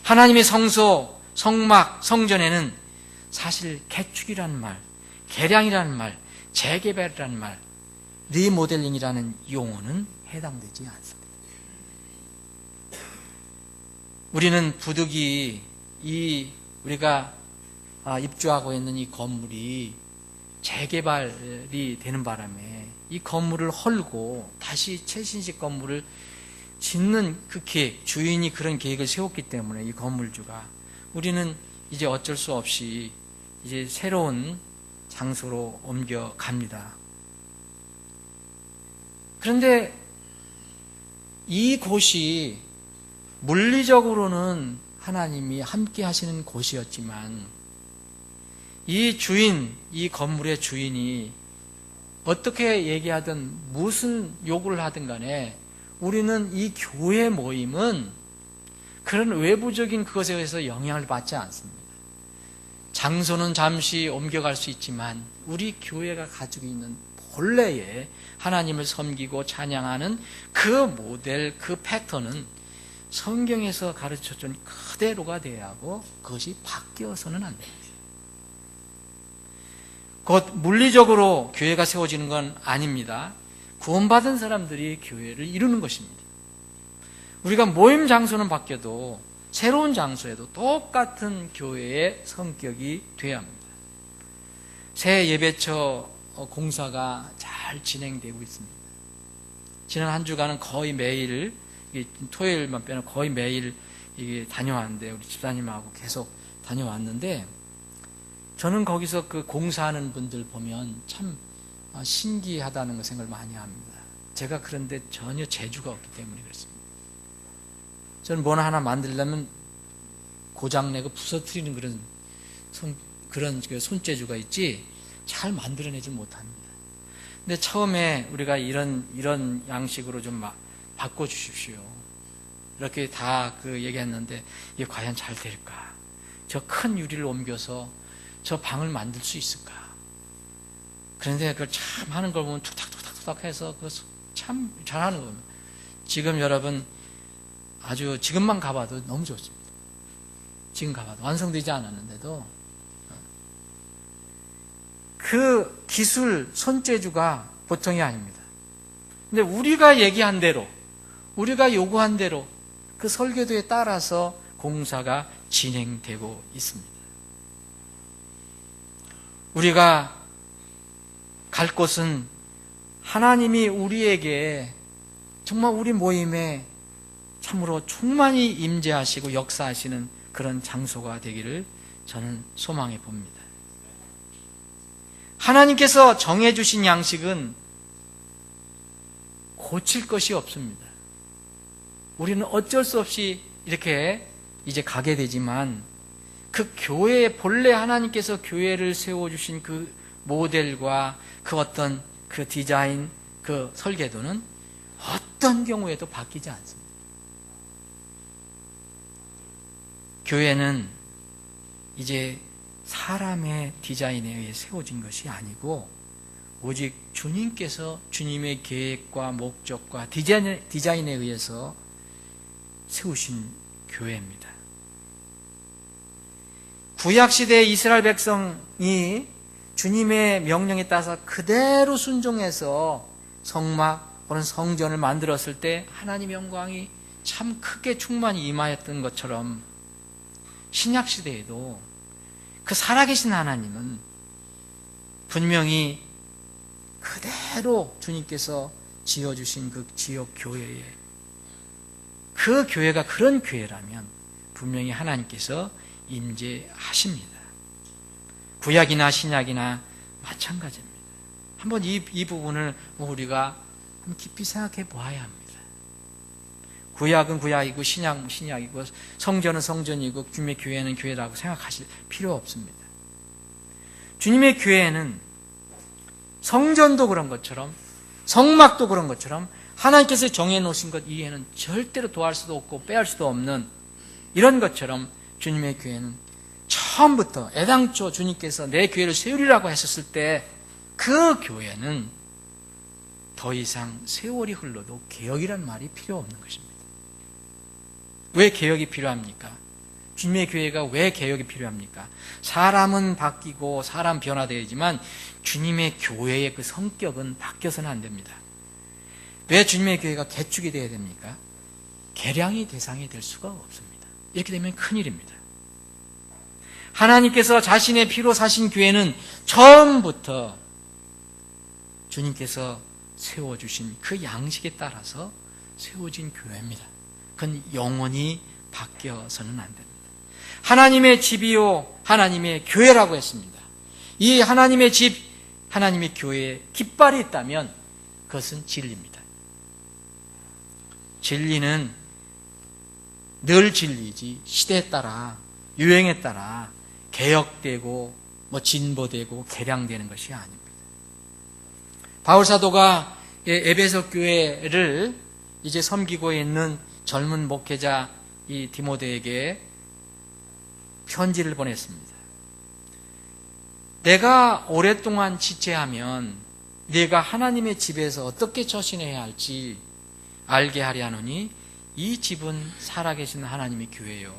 하나님의 성소, 성막, 성전에는 사실 개축이라는 말, 개량이라는 말, 재개발이라는 말, 리모델링이라는 용어는 해당되지 않습니다. 우리는 부득이 우리가 입주하고 있는 이 건물이 재개발이 되는 바람에 이 건물을 헐고 다시 최신식 건물을 짓는 그 계획, 주인이 그런 계획을 세웠기 때문에 이 건물주가, 우리는 이제 어쩔 수 없이 이제 새로운 장소로 옮겨갑니다. 그런데 이곳이 물리적으로는 하나님이 함께 하시는 곳이었지만 이 주인, 이 건물의 주인이 어떻게 얘기하든 무슨 요구를 하든 간에 우리는 이 교회 모임은 그런 외부적인 그것에 의해서 영향을 받지 않습니다. 장소는 잠시 옮겨갈 수 있지만 우리 교회가 가지고 있는 본래의 하나님을 섬기고 찬양하는 그 모델, 그 패턴은 성경에서 가르쳐준 그대로가 돼야 하고 그것이 바뀌어서는 안 됩니다. 곧 물리적으로 교회가 세워지는 건 아닙니다. 구원받은 사람들이 교회를 이루는 것입니다. 우리가 모임 장소는 바뀌어도 새로운 장소에도 똑같은 교회의 성격이 돼야 합니다. 새 예배처 공사가 잘 진행되고 있습니다. 지난 한 주간은 거의 매일, 토요일만 빼면 거의 매일 이게 다녀왔는데 우리 집사님하고 계속 다녀왔는데 저는 거기서 그 공사하는 분들 보면 참 신기하다는 거 생각을 많이 합니다. 제가 그런데 전혀 재주가 없기 때문에 그렇습니다. 저는 뭐 하나 만들려면 고장내고 부서뜨리는 그런 손재주가 있지 잘 만들어내지 못합니다. 근데 처음에 우리가 이런 양식으로 좀 바꿔주십시오. 이렇게 다 얘기했는데 이게 과연 잘 될까? 저 큰 유리를 옮겨서 저 방을 만들 수 있을까? 그런데 그걸 참 하는 걸 보면 툭탁툭탁툭탁 해서 그거 참 잘하는 겁니다. 지금 여러분 아주 지금만 가봐도 너무 좋습니다. 지금 가봐도 완성되지 않았는데도 그 기술 손재주가 보통이 아닙니다. 근데 우리가 얘기한 대로 우리가 요구한 대로 그 설계도에 따라서 공사가 진행되고 있습니다. 우리가 갈 곳은 하나님이 우리에게 정말 우리 모임에 참으로 충만히 임재하시고 역사하시는 그런 장소가 되기를 저는 소망해 봅니다. 하나님께서 정해주신 양식은 고칠 것이 없습니다. 우리는 어쩔 수 없이 이렇게 이제 가게 되지만 그 교회에 본래 하나님께서 교회를 세워주신 그 모델과 그 어떤 그 디자인, 그 설계도는 어떤 경우에도 바뀌지 않습니다. 교회는 이제 사람의 디자인에 의해 세워진 것이 아니고 오직 주님께서 주님의 계획과 목적과 디자인에 의해서 세우신 교회입니다. 구약시대의 이스라엘 백성이 주님의 명령에 따라서 그대로 순종해서 성막 또는 성전을 만들었을 때 하나님의 영광이 참 크게 충만히 임하였던 것처럼 신약시대에도 그 살아계신 하나님은 분명히 그대로 주님께서 지어주신 그 지역 교회에 그 교회가 그런 교회라면 분명히 하나님께서 임재하십니다. 구약이나 신약이나 마찬가지입니다. 한번 이 부분을 우리가 한번 깊이 생각해 보아야 합니다. 구약은 구약이고 신약은 신약이고 성전은 성전이고 주님의 교회는 교회라고 생각하실 필요 없습니다. 주님의 교회는 성전도 그런 것처럼 성막도 그런 것처럼 하나님께서 정해놓으신 것 이외에는 절대로 도할 수도 없고 빼할 수도 없는 이런 것처럼 주님의 교회는 처음부터 애당초 주님께서 내 교회를 세우리라고 하셨을 때 그 교회는 더 이상 세월이 흘러도 개혁이란 말이 필요 없는 것입니다. 왜 개혁이 필요합니까? 주님의 교회가 왜 개혁이 필요합니까? 사람은 바뀌고 사람 변화되지만 주님의 교회의 그 성격은 바뀌어서는 안 됩니다. 왜 주님의 교회가 개축이 되어야 됩니까? 개량의 대상이 될 수가 없습니다. 이렇게 되면 큰일입니다. 하나님께서 자신의 피로 사신 교회는 처음부터 주님께서 세워주신 그 양식에 따라서 세워진 교회입니다. 그건 영원히 바뀌어서는 안 됩니다. 하나님의 집이요 하나님의 교회라고 했습니다. 이 하나님의 집, 하나님의 교회에 깃발이 있다면 그것은 진리입니다. 진리는 늘 진리지 시대에 따라 유행에 따라 개혁되고 진보되고 개량되는 것이 아닙니다. 바울 사도가 에베소 교회를 이제 섬기고 있는 젊은 목회자 이 디모데에게 편지를 보냈습니다. 내가 오랫동안 지체하면 네가 하나님의 집에서 어떻게 처신해야 할지 알게 하려 하노니 이 집은 살아계신 하나님의 교회요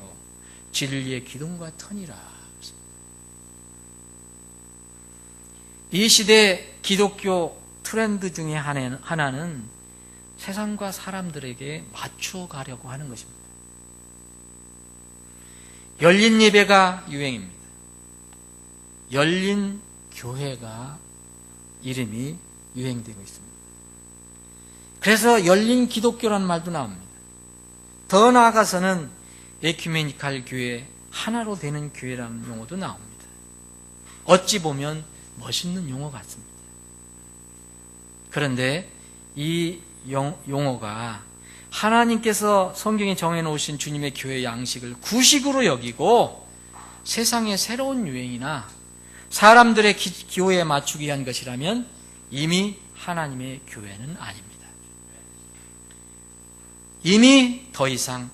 진리의 기둥과 터니라. 이 시대 기독교 트렌드 중에 하나는 세상과 사람들에게 맞춰 가려고 하는 것입니다. 열린 예배가 유행입니다. 열린 교회가 이름이 유행되고 있습니다. 그래서 열린 기독교라는 말도 나옵니다. 더 나아가서는 에큐메니칼 교회, 하나로 되는 교회라는 용어도 나옵니다. 어찌 보면 멋있는 용어 같습니다. 그런데 이 용어가 하나님께서 성경에 정해놓으신 주님의 교회 양식을 구식으로 여기고 세상의 새로운 유행이나 사람들의 기호에 맞추기 위한 것이라면 이미 하나님의 교회는 아닙니다. 이미 더 이상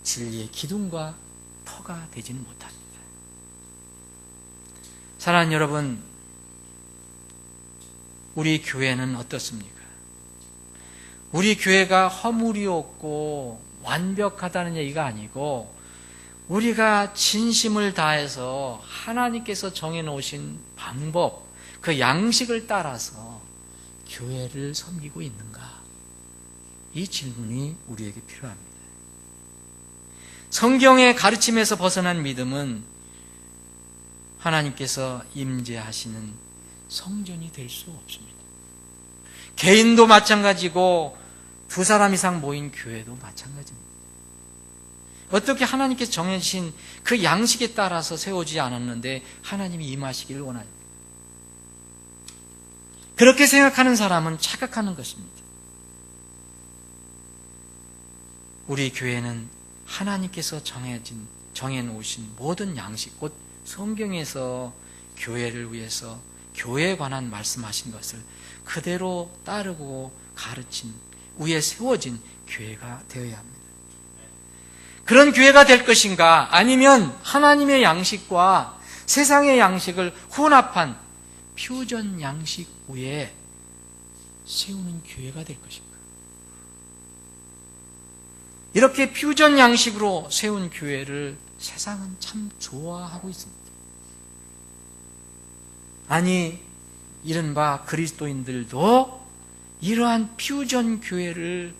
진리의 기둥과 터가 되지는 못합니다. 사랑하는 여러분, 우리 교회는 어떻습니까? 우리 교회가 허물이 없고 완벽하다는 얘기가 아니고 우리가 진심을 다해서 하나님께서 정해놓으신 방법, 그 양식을 따라서 교회를 섬기고 있는가? 이 질문이 우리에게 필요합니다. 성경의 가르침에서 벗어난 믿음은 하나님께서 임재하시는 성전이 될 수 없습니다. 개인도 마찬가지고 두 사람 이상 모인 교회도 마찬가지입니다. 어떻게 하나님께서 정해주신 그 양식에 따라서 세워지지 않았는데 하나님이 임하시기를 원합니다. 그렇게 생각하는 사람은 착각하는 것입니다. 우리 교회는 하나님께서 정해놓으신 모든 양식, 곧 성경에서 교회를 위해서 교회에 관한 말씀하신 것을 그대로 따르고 가르친 위에 세워진 교회가 되어야 합니다. 그런 교회가 될 것인가? 아니면 하나님의 양식과 세상의 양식을 혼합한 퓨전 양식 위에 세우는 교회가 될 것인가? 이렇게 퓨전 양식으로 세운 교회를 세상은 참 좋아하고 있습니다. 아니, 이른바 그리스도인들도 이러한 퓨전 교회를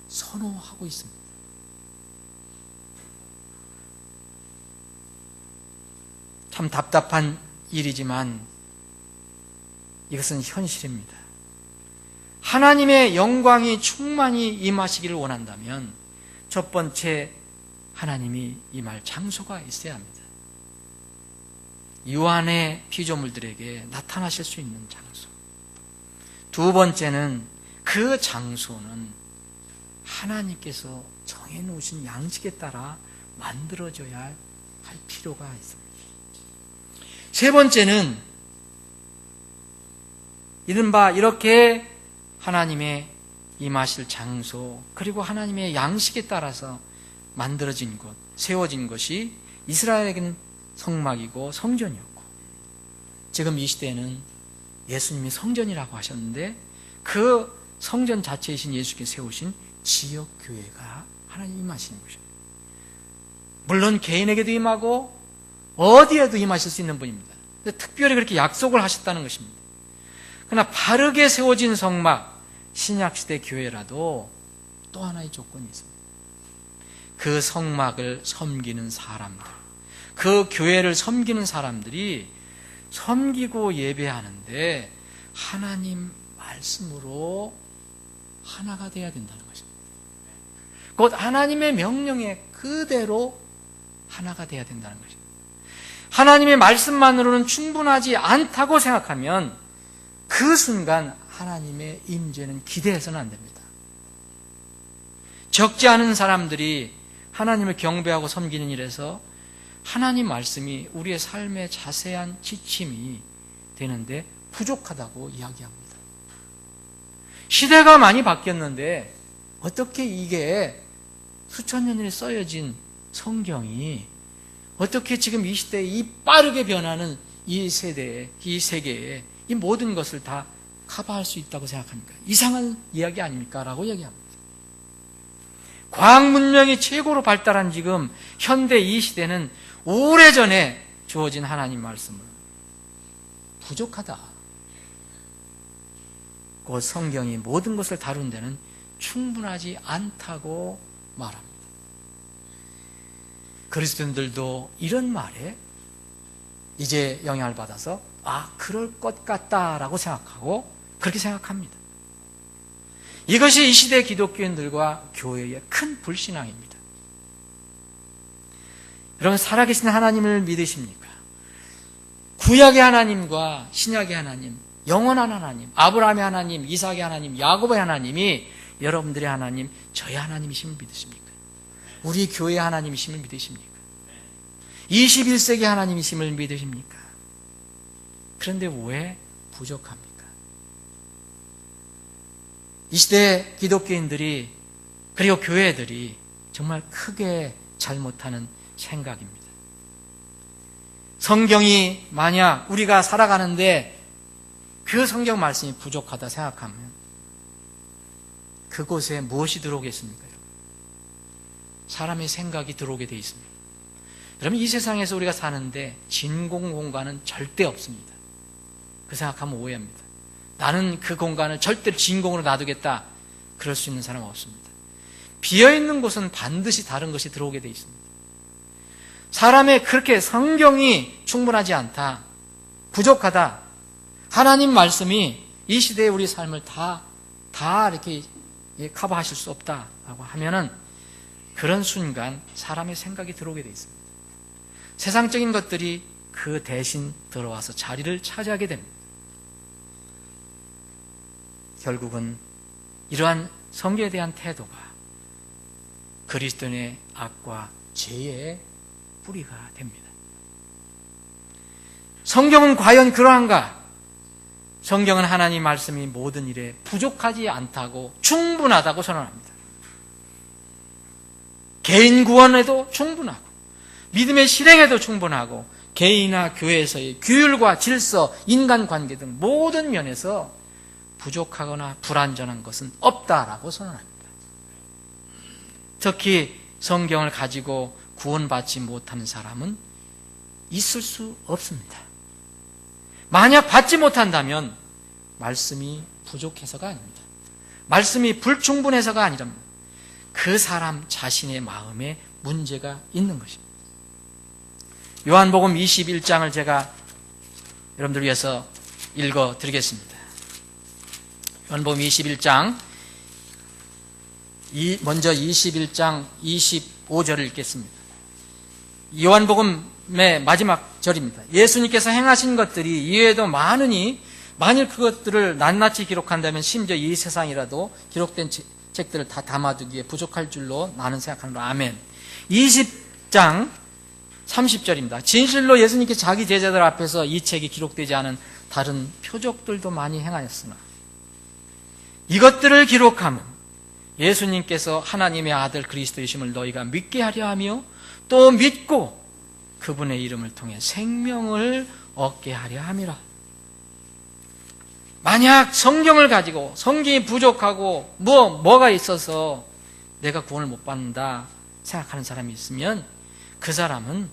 선호하고 있습니다. 참 답답한 일이지만 이것은 현실입니다. 하나님의 영광이 충만히 임하시기를 원한다면 첫 번째, 하나님이 임할 장소가 있어야 합니다. 유한의 피조물들에게 나타나실 수 있는 장소. 두 번째는 그 장소는 하나님께서 정해놓으신 양식에 따라 만들어져야 할 필요가 있습니다. 세 번째는 이른바 이렇게 하나님의 임하실 장소, 그리고 하나님의 양식에 따라서 만들어진 것, 세워진 것이 이스라엘에게는 성막이고 성전이었고, 지금 이 시대에는 예수님이 성전이라고 하셨는데 그 성전 자체이신 예수께서 세우신 지역교회가 하나님 임하시는 것입니다. 물론 개인에게도 임하고 어디에도 임하실 수 있는 분입니다. 특별히 그렇게 약속을 하셨다는 것입니다. 그러나 바르게 세워진 성막, 신약시대 교회라도 또 하나의 조건이 있습니다. 그 성막을 섬기는 사람들, 그 교회를 섬기는 사람들이 섬기고 예배하는데 하나님 말씀으로 하나가 되어야 된다는 것입니다. 곧 하나님의 명령에 그대로 하나가 되어야 된다는 것입니다. 하나님의 말씀만으로는 충분하지 않다고 생각하면 그 순간 하나님의 임재는 기대해서는 안 됩니다. 적지 않은 사람들이 하나님을 경배하고 섬기는 일에서 하나님 말씀이 우리의 삶의 자세한 지침이 되는데 부족하다고 이야기합니다. 시대가 많이 바뀌었는데 어떻게 이게 수천 년이 써여진 성경이 어떻게 지금 이 시대에 이 빠르게 변하는 이 세대에, 이 세계에 이 모든 것을 다 커버할 수 있다고 생각합니까? 이상한 이야기 아닙니까? 라고 이야기합니다. 과학 문명이 최고로 발달한 지금 현대 이 시대는 오래전에 주어진 하나님 말씀을 부족하다. 그 성경이 모든 것을 다룬 데는 충분하지 않다고 말합니다. 그리스도인들도 이런 말에 이제 영향을 받아서 그럴 것 같다라고 생각하고 그렇게 생각합니다. 이것이 이 시대 기독교인들과 교회의 큰 불신앙입니다. 여러분, 살아계신 하나님을 믿으십니까? 구약의 하나님과 신약의 하나님, 영원한 하나님, 아브라함의 하나님, 이삭의 하나님, 야곱의 하나님이 여러분들의 하나님, 저의 하나님이심을 믿으십니까? 우리 교회의 하나님이심을 믿으십니까? 21세기 하나님이심을 믿으십니까? 그런데 왜 부족합니까? 이 시대 기독교인들이, 그리고 교회들이 정말 크게 잘못하는 생각입니다. 성경이 만약 우리가 살아가는데 그 성경 말씀이 부족하다 생각하면 그곳에 무엇이 들어오겠습니까? 사람의 생각이 들어오게 되어 있습니다. 여러분, 이 세상에서 우리가 사는데 진공 공간은 절대 없습니다. 그 생각하면 오해합니다. 나는 그 공간을 절대로 진공으로 놔두겠다, 그럴 수 있는 사람은 없습니다. 비어있는 곳은 반드시 다른 것이 들어오게 되어 있습니다. 사람의 그렇게 성경이 충분하지 않다, 부족하다, 하나님 말씀이 이 시대의 우리 삶을 다 이렇게 커버하실 수 없다라고 하면은 그런 순간 사람의 생각이 들어오게 되어 있습니다. 세상적인 것들이 그 대신 들어와서 자리를 차지하게 됩니다. 결국은 이러한 성경에 대한 태도가 그리스도인의 악과 죄의 뿌리가 됩니다. 성경은 과연 그러한가? 성경은 하나님 말씀이 모든 일에 부족하지 않다고, 충분하다고 선언합니다. 개인 구원에도 충분하고, 믿음의 실행에도 충분하고, 개인이나 교회에서의 규율과 질서, 인간관계 등 모든 면에서 부족하거나 불완전한 것은 없다라고 선언합니다. 특히 성경을 가지고 구원받지 못하는 사람은 있을 수 없습니다. 만약 받지 못한다면 말씀이 부족해서가 아닙니다. 말씀이 불충분해서가 아니랍니다. 그 사람 자신의 마음에 문제가 있는 것입니다. 요한복음 21장을 제가 여러분들 위해서 읽어드리겠습니다. 요한복음 21장, 먼저 21장 25절을 읽겠습니다. 요한복음의 마지막 절입니다. 예수님께서 행하신 것들이 이외에도 많으니 만일 그것들을 낱낱이 기록한다면 심지어 이 세상이라도 기록된 책들을 다 담아두기에 부족할 줄로 나는 생각합니다. 아멘. 20장 30절입니다. 진실로 예수님께서 자기 제자들 앞에서 이 책이 기록되지 않은 다른 표적들도 많이 행하였으나 이것들을 기록하면 예수님께서 하나님의 아들 그리스도이심을 너희가 믿게 하려 하며 또 믿고 그분의 이름을 통해 생명을 얻게 하려 함이라. 만약 성경을 가지고 성경이 부족하고 뭐가 있어서 내가 구원을 못 받는다 생각하는 사람이 있으면 그 사람은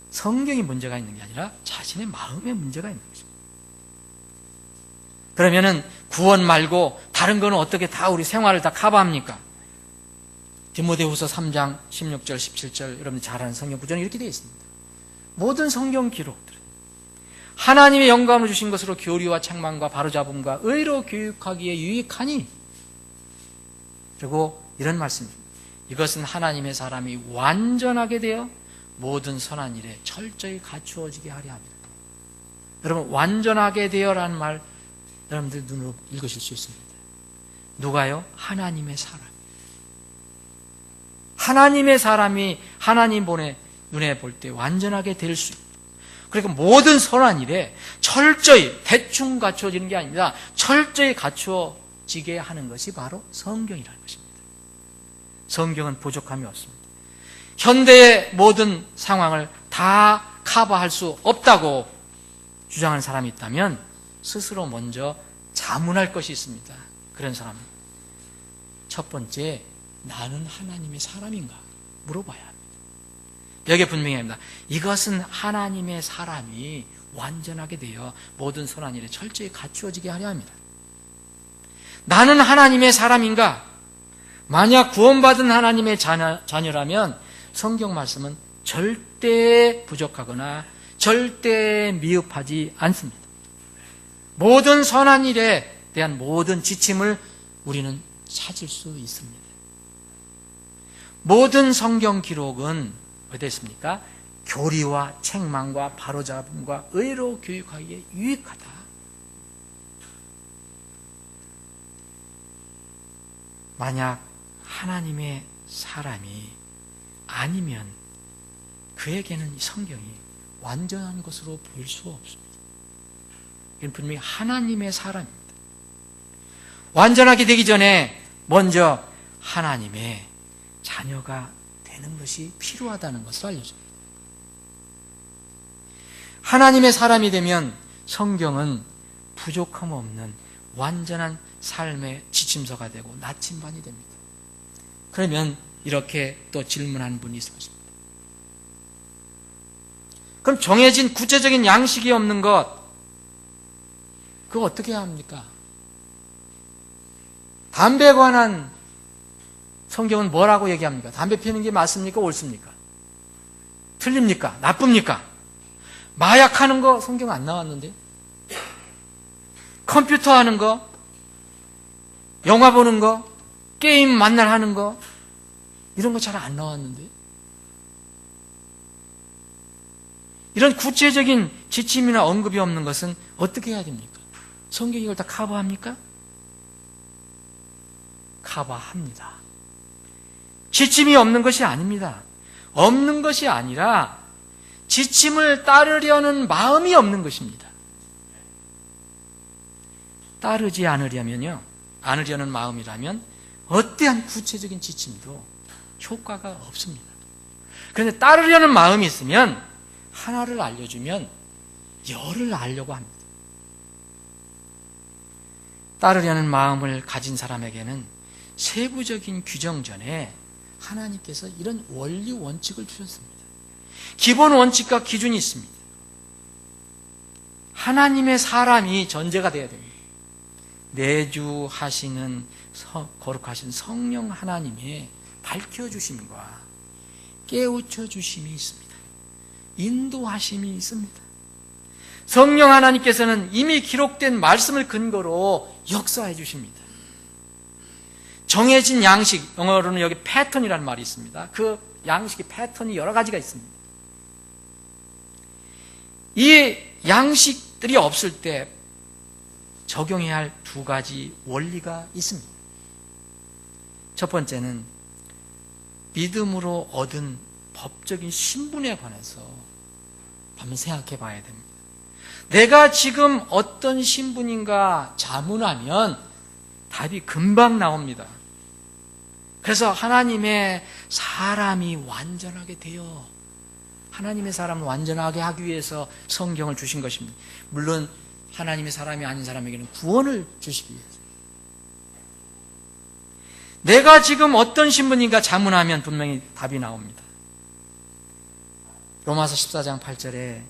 성경이 문제가 있는 게 아니라 자신의 마음에 문제가 있는 것입니다. 그러면은 구원 말고 다른 거는 어떻게 다 우리 생활을 다 커버합니까? 디모데후서 3장 16절 17절 여러분 잘 아는 성경 구절은 이렇게 되어 있습니다. 모든 성경 기록들은 하나님의 영감을 주신 것으로 교리와 책망과 바로잡음과 의로 교육하기에 유익하니, 그리고 이런 말씀입니다. 이것은 하나님의 사람이 완전하게 되어 모든 선한 일에 철저히 갖추어지게 하려 합니다. 여러분, 완전하게 되어라는 말 여러분들 눈으로 읽으실 수 있습니다. 누가요? 하나님의 사람. 하나님의 사람이 하나님 눈에 볼 때 완전하게 될 수 있다. 그러니까 모든 선한 일에 철저히 대충 갖추어지는 게 아닙니다. 철저히 갖추어지게 하는 것이 바로 성경이라는 것입니다. 성경은 부족함이 없습니다. 현대의 모든 상황을 다 커버할 수 없다고 주장하는 사람이 있다면 스스로 먼저 자문할 것이 있습니다. 그런 사람, 첫 번째, 나는 하나님의 사람인가 물어봐야 합니다. 여기에 분명히 합니다. 이것은 하나님의 사람이 완전하게 되어 모든 선한 일에 철저히 갖추어지게 하려 합니다. 나는 하나님의 사람인가? 만약 구원받은 하나님의 자녀라면 성경 말씀은 절대 부족하거나 절대 미흡하지 않습니다. 모든 선한 일에 대한 모든 지침을 우리는 찾을 수 있습니다. 모든 성경 기록은 어디 있습니까? 교리와 책망과 바로잡음과 의로 교육하기에 유익하다. 만약 하나님의 사람이 아니면 그에게는 이 성경이 완전한 것으로 보일 수 없습니다. 이건 분명히 하나님의 사람입니다. 완전하게 되기 전에 먼저 하나님의 자녀가 되는 것이 필요하다는 것을 알려줍니다. 하나님의 사람이 되면 성경은 부족함 없는 완전한 삶의 지침서가 되고 나침반이 됩니다. 그러면 이렇게 또 질문하는 분이 있을 것입니다. 그럼 정해진 구체적인 양식이 없는 것, 그거 어떻게 해야 합니까? 담배에 관한 성경은 뭐라고 얘기합니까? 담배 피우는 게 맞습니까? 옳습니까? 틀립니까? 나쁩니까? 마약하는 거 성경 안 나왔는데? 컴퓨터 하는 거, 영화 보는 거, 게임 만날 하는 거, 이런 거 잘 안 나왔는데? 이런 구체적인 지침이나 언급이 없는 것은 어떻게 해야 됩니까? 성경이 이걸 다 커버합니까? 커버합니다. 지침이 없는 것이 아닙니다. 없는 것이 아니라 지침을 따르려는 마음이 없는 것입니다. 따르지 않으려는 마음이라면 어떠한 구체적인 지침도 효과가 없습니다. 그런데 따르려는 마음이 있으면 하나를 알려주면 열을 알려고 합니다. 따르려는 마음을 가진 사람에게는 세부적인 규정 전에 하나님께서 이런 원리 원칙을 주셨습니다. 기본 원칙과 기준이 있습니다. 하나님의 사람이 전제가 되어야 됩니다. 내주하시는 거룩하신 성령 하나님의 밝혀주심과 깨우쳐주심이 있습니다. 인도하심이 있습니다. 성령 하나님께서는 이미 기록된 말씀을 근거로 역사해 주십니다. 정해진 양식, 영어로는 여기 패턴이라는 말이 있습니다. 그 양식의 패턴이 여러 가지가 있습니다. 이 양식들이 없을 때 적용해야 할 두 가지 원리가 있습니다. 첫 번째는 믿음으로 얻은 법적인 신분에 관해서 한번 생각해 봐야 됩니다. 내가 지금 어떤 신분인가 자문하면 답이 금방 나옵니다. 그래서 하나님의 사람이 완전하게 되어 하나님의 사람을 완전하게 하기 위해서 성경을 주신 것입니다. 물론 하나님의 사람이 아닌 사람에게는 구원을 주시기 위해서. 내가 지금 어떤 신분인가 자문하면 분명히 답이 나옵니다. 로마서 14장 8절에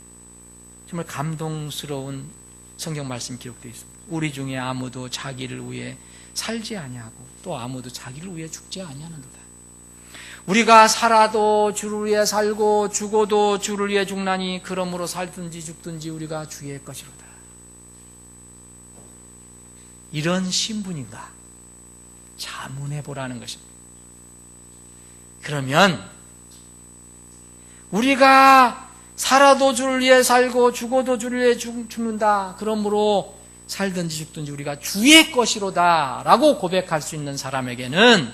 정말 감동스러운 성경 말씀이 기록되어 있습니다. 우리 중에 아무도 자기를 위해 살지 아니하고 또 아무도 자기를 위해 죽지 아니하는도다. 우리가 살아도 주를 위해 살고 죽어도 주를 위해 죽나니 그러므로 살든지 죽든지 우리가 주의 것이로다. 이런 신분인가 자문해 보라는 것입니다. 그러면 우리가 살아도 주를 위해 살고 죽어도 주를 위해 죽는다. 그러므로 살든지 죽든지 우리가 주의 것이로다 라고 고백할 수 있는 사람에게는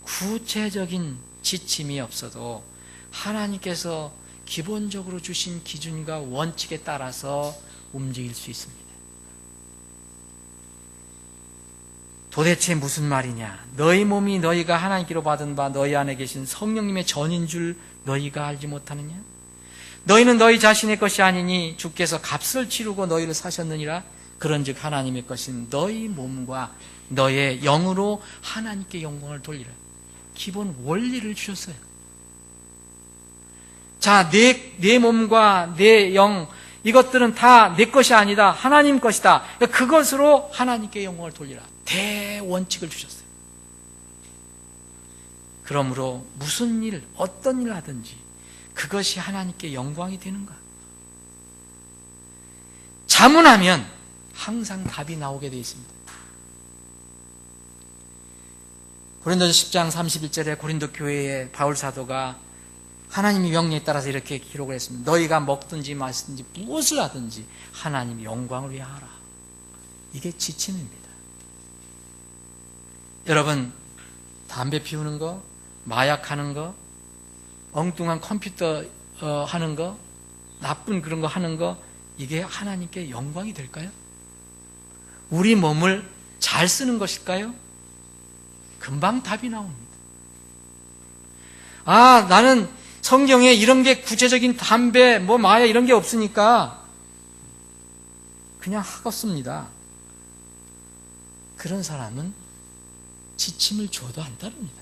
구체적인 지침이 없어도 하나님께서 기본적으로 주신 기준과 원칙에 따라서 움직일 수 있습니다. 도대체 무슨 말이냐? 너희 몸이 너희가 하나님께로 받은 바 너희 안에 계신 성령님의 전인 줄 너희가 알지 못하느냐? 너희는 너희 자신의 것이 아니니 주께서 값을 치르고 너희를 사셨느니라. 그런즉 하나님의 것인 너희 몸과 너의 영으로 하나님께 영광을 돌리라. 기본 원리를 주셨어요. 자, 내 몸과 내 영, 이것들은 다 내 것이 아니다. 하나님 것이다. 그것으로 하나님께 영광을 돌리라. 대원칙을 주셨어요. 그러므로 무슨 일, 어떤 일을 하든지 그것이 하나님께 영광이 되는가? 자문하면 항상 답이 나오게 되어 있습니다. 고린도서 10장 31절에 고린도 교회의 바울 사도가 하나님의 명령에 따라서 이렇게 기록을 했습니다. 너희가 먹든지 마시든지 무엇을 하든지 하나님의 영광을 위해 하라. 이게 지침입니다. 여러분, 담배 피우는 거, 마약하는 거, 엉뚱한 컴퓨터 하는 거, 나쁜 그런 거 하는 거, 이게 하나님께 영광이 될까요? 우리 몸을 잘 쓰는 것일까요? 금방 답이 나옵니다. 아, 나는 성경에 이런 게 구체적인 담배, 마약 이런 게 없으니까 그냥 하겠습니다. 그런 사람은 지침을 줘도 안 따릅니다.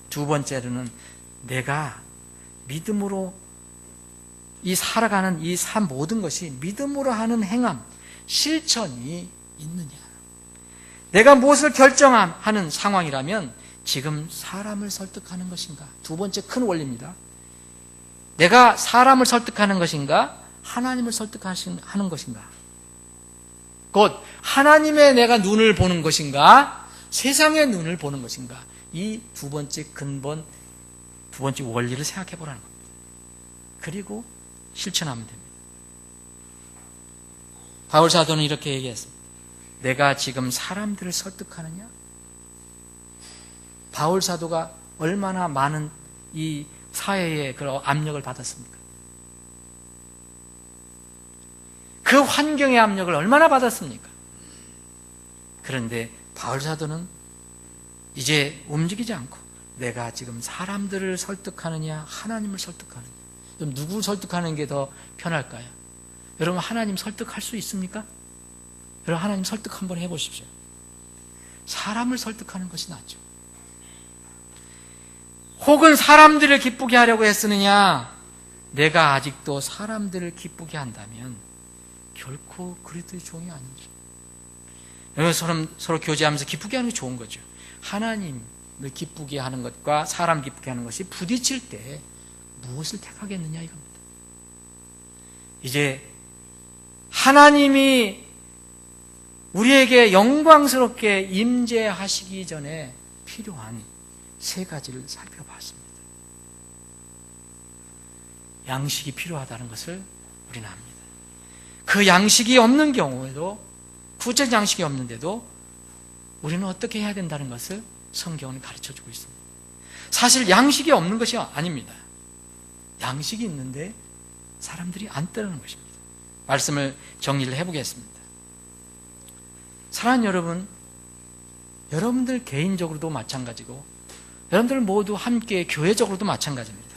두 번째로는 내가 믿음으로 이 살아가는 이 삶 모든 것이 믿음으로 하는 행함, 실천이 있느냐. 내가 무엇을 결정하는 상황이라면 지금 사람을 설득하는 것인가? 두 번째 큰 원리입니다. 내가 사람을 설득하는 것인가? 하나님을 설득하는 것인가? 곧 하나님의 내가 눈을 보는 것인가? 세상의 눈을 보는 것인가? 이 두 번째 근본, 두 번째 원리를 생각해 보라는 겁니다. 그리고 실천하면 됩니다. 바울 사도는 이렇게 얘기했습니다. 내가 지금 사람들을 설득하느냐? 바울 사도가 얼마나 많은 이 사회의 그런 압력을 받았습니까? 그 환경의 압력을 얼마나 받았습니까? 그런데 바울 사도는 이제 움직이지 않고 내가 지금 사람들을 설득하느냐, 하나님을 설득하느냐. 그럼 누구를 설득하는 게 더 편할까요? 여러분, 하나님 설득할 수 있습니까? 여러분, 하나님 설득 한번 해보십시오. 사람을 설득하는 것이 낫죠. 혹은 사람들을 기쁘게 하려고 했으느냐, 내가 아직도 사람들을 기쁘게 한다면 결코 그리스도의 종이 아니죠. 여러분, 서로 교제하면서 기쁘게 하는 게 좋은 거죠. 하나님을 기쁘게 하는 것과 사람 기쁘게 하는 것이 부딪힐 때 무엇을 택하겠느냐 이겁니다. 이제 하나님이 우리에게 영광스럽게 임재하시기 전에 필요한 세 가지를 살펴봤습니다. 양식이 필요하다는 것을 우리는 압니다. 그 양식이 없는 경우에도, 구체적 양식이 없는데도 우리는 어떻게 해야 된다는 것을 성경은 가르쳐주고 있습니다. 사실 양식이 없는 것이 아닙니다. 양식이 있는데 사람들이 안 따르는 것입니다. 말씀을 정리를 해보겠습니다. 사랑하는 여러분, 여러분들 개인적으로도 마찬가지고 여러분들 모두 함께 교회적으로도 마찬가지입니다.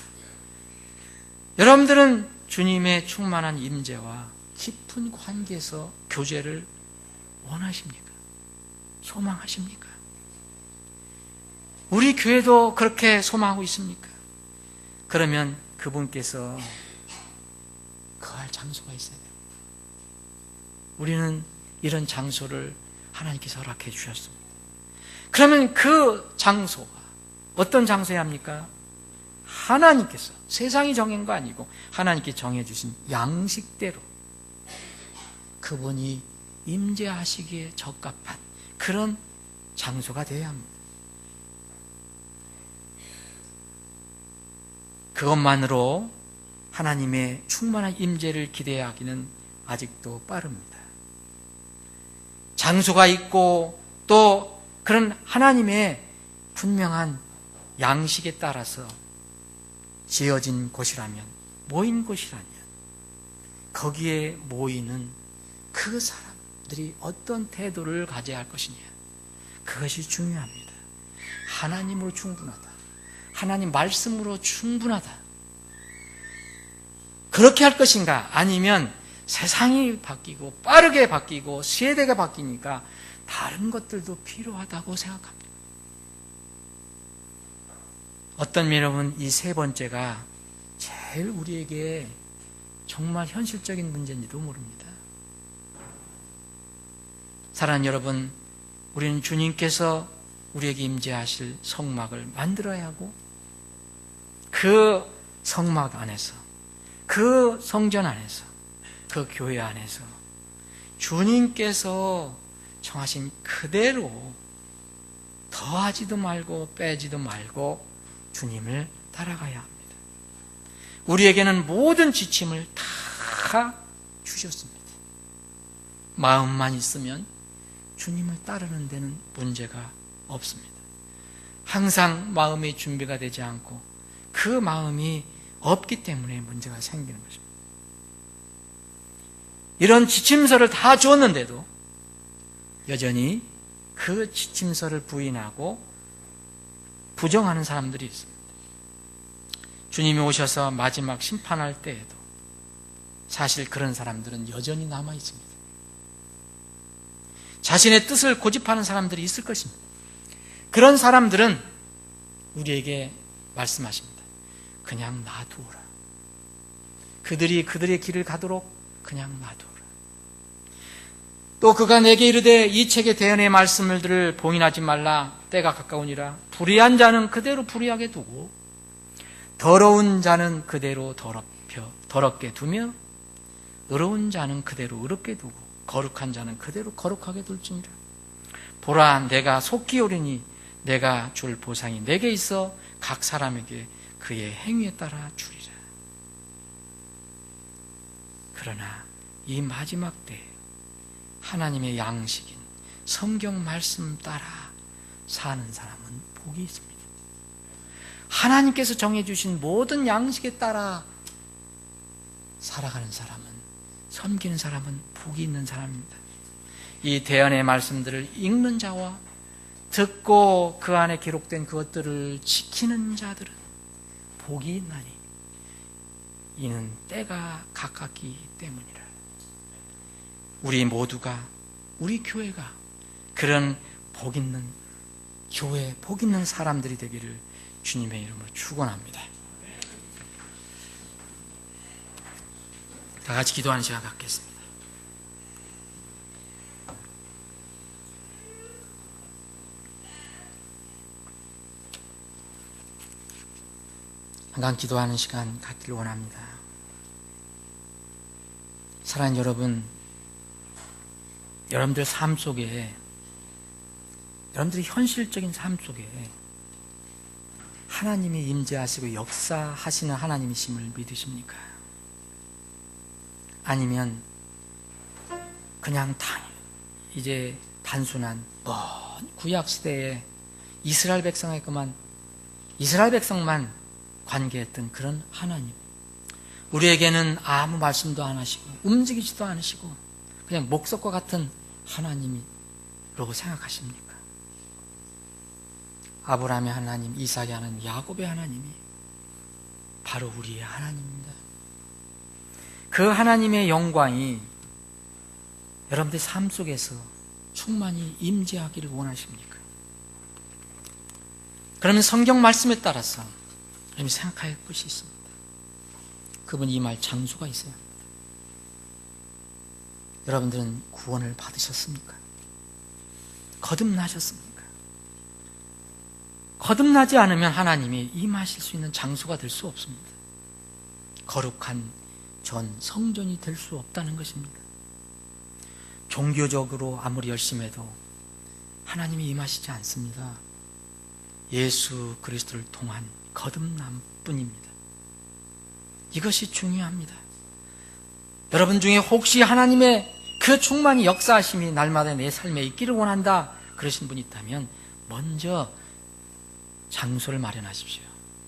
여러분들은 주님의 충만한 임재와 깊은 관계에서 교제를 원하십니까? 소망하십니까? 우리 교회도 그렇게 소망하고 있습니까? 그러면 그분께서 거할 장소가 있어야 돼요. 우리는 이런 장소를 하나님께서 허락해 주셨습니다. 그러면 그 장소가 어떤 장소여야 합니까? 하나님께서, 세상이 정한 거 아니고 하나님께 정해주신 양식대로 그분이 임재하시기에 적합한 그런 장소가 되어야 합니다. 그것만으로 하나님의 충만한 임재를 기대하기는 아직도 빠릅니다. 장소가 있고 또 그런 하나님의 분명한 양식에 따라서 지어진 곳이라면, 모인 곳이라면 거기에 모이는 그 사람들이 어떤 태도를 가져야 할 것이냐, 그것이 중요합니다. 하나님으로 충분하다, 하나님 말씀으로 충분하다, 그렇게 할 것인가? 아니면 세상이 바뀌고 빠르게 바뀌고 세대가 바뀌니까 다른 것들도 필요하다고 생각합니다. 어떤 면은 이 세 번째가 제일 우리에게 정말 현실적인 문제인지도 모릅니다. 사랑하는 여러분, 우리는 주님께서 우리에게 임재하실 성막을 만들어야 하고 그 성막 안에서, 그 성전 안에서, 그 교회 안에서 주님께서 정하신 그대로 더하지도 말고 빼지도 말고 주님을 따라가야 합니다. 우리에게는 모든 지침을 다 주셨습니다. 마음만 있으면 주님을 따르는 데는 문제가 없습니다. 항상 마음의 준비가 되지 않고 그 마음이 없기 때문에 문제가 생기는 것입니다. 이런 지침서를 다 주었는데도 여전히 그 지침서를 부인하고 부정하는 사람들이 있습니다. 주님이 오셔서 마지막 심판할 때에도 사실 그런 사람들은 여전히 남아 있습니다. 자신의 뜻을 고집하는 사람들이 있을 것입니다. 그런 사람들은 우리에게 말씀하십니다. 그냥 놔두어라. 그들이 그들의 길을 가도록 그냥 놔두어라. 또 그가 내게 이르되 이 책의 대언의 말씀들을 봉인하지 말라. 때가 가까우니라. 불의한 자는 그대로 불의하게 두고 더러운 자는 그대로 더럽게 두며 의로운 자는 그대로 의롭게 두고 거룩한 자는 그대로 거룩하게 둘지니라. 보라, 내가 속히 오리니 내가 줄 보상이 내게 있어 각 사람에게 그의 행위에 따라 주리라. 그러나 이 마지막 때에 하나님의 양식인 성경 말씀 따라 사는 사람은 복이 있습니다. 하나님께서 정해주신 모든 양식에 따라 살아가는 사람은, 섬기는 사람은 복이 있는 사람입니다. 이 대언의 말씀들을 읽는 자와 듣고 그 안에 기록된 그것들을 지키는 자들은 복이 있나니 이는 때가 가깝기 때문이라. 우리 모두가, 우리 교회가 그런 복 있는 교회, 복 있는 사람들이 되기를 주님의 이름으로 축원합니다. 다 같이 기도하는 시간 갖겠습니다. 한강 기도하는 시간 갖기를 원합니다. 사랑하는 여러분, 여러분들 삶 속에, 여러분들의 현실적인 삶 속에 하나님이 임재하시고 역사하시는 하나님이심을 믿으십니까? 아니면 그냥 이제 단순한 먼 구약시대에 이스라엘 백성만 관계했던 그런 하나님, 우리에게는 아무 말씀도 안 하시고 움직이지도 않으시고 그냥 목석과 같은 하나님이라고 생각하십니까? 아브라함의 하나님, 이삭의 하나님, 야곱의 하나님이 바로 우리의 하나님입니다. 그 하나님의 영광이 여러분들의 삶 속에서 충만히 임재하기를 원하십니까? 그러면 성경 말씀에 따라서 여러분이 생각할 것이 있습니다. 그분이 임할 장소가 있어야 합니다. 여러분들은 구원을 받으셨습니까? 거듭나셨습니까? 거듭나지 않으면 하나님이 임하실 수 있는 장소가 될 수 없습니다. 거룩한 전 성전이 될 수 없다는 것입니다. 종교적으로 아무리 열심히 해도 하나님이 임하시지 않습니다. 예수 그리스도를 통한 거듭남뿐입니다. 이것이 중요합니다. 여러분 중에 혹시 하나님의 그 충만히 역사하심이 날마다 내 삶에 있기를 원한다 그러신 분이 있다면 먼저 장소를 마련하십시오.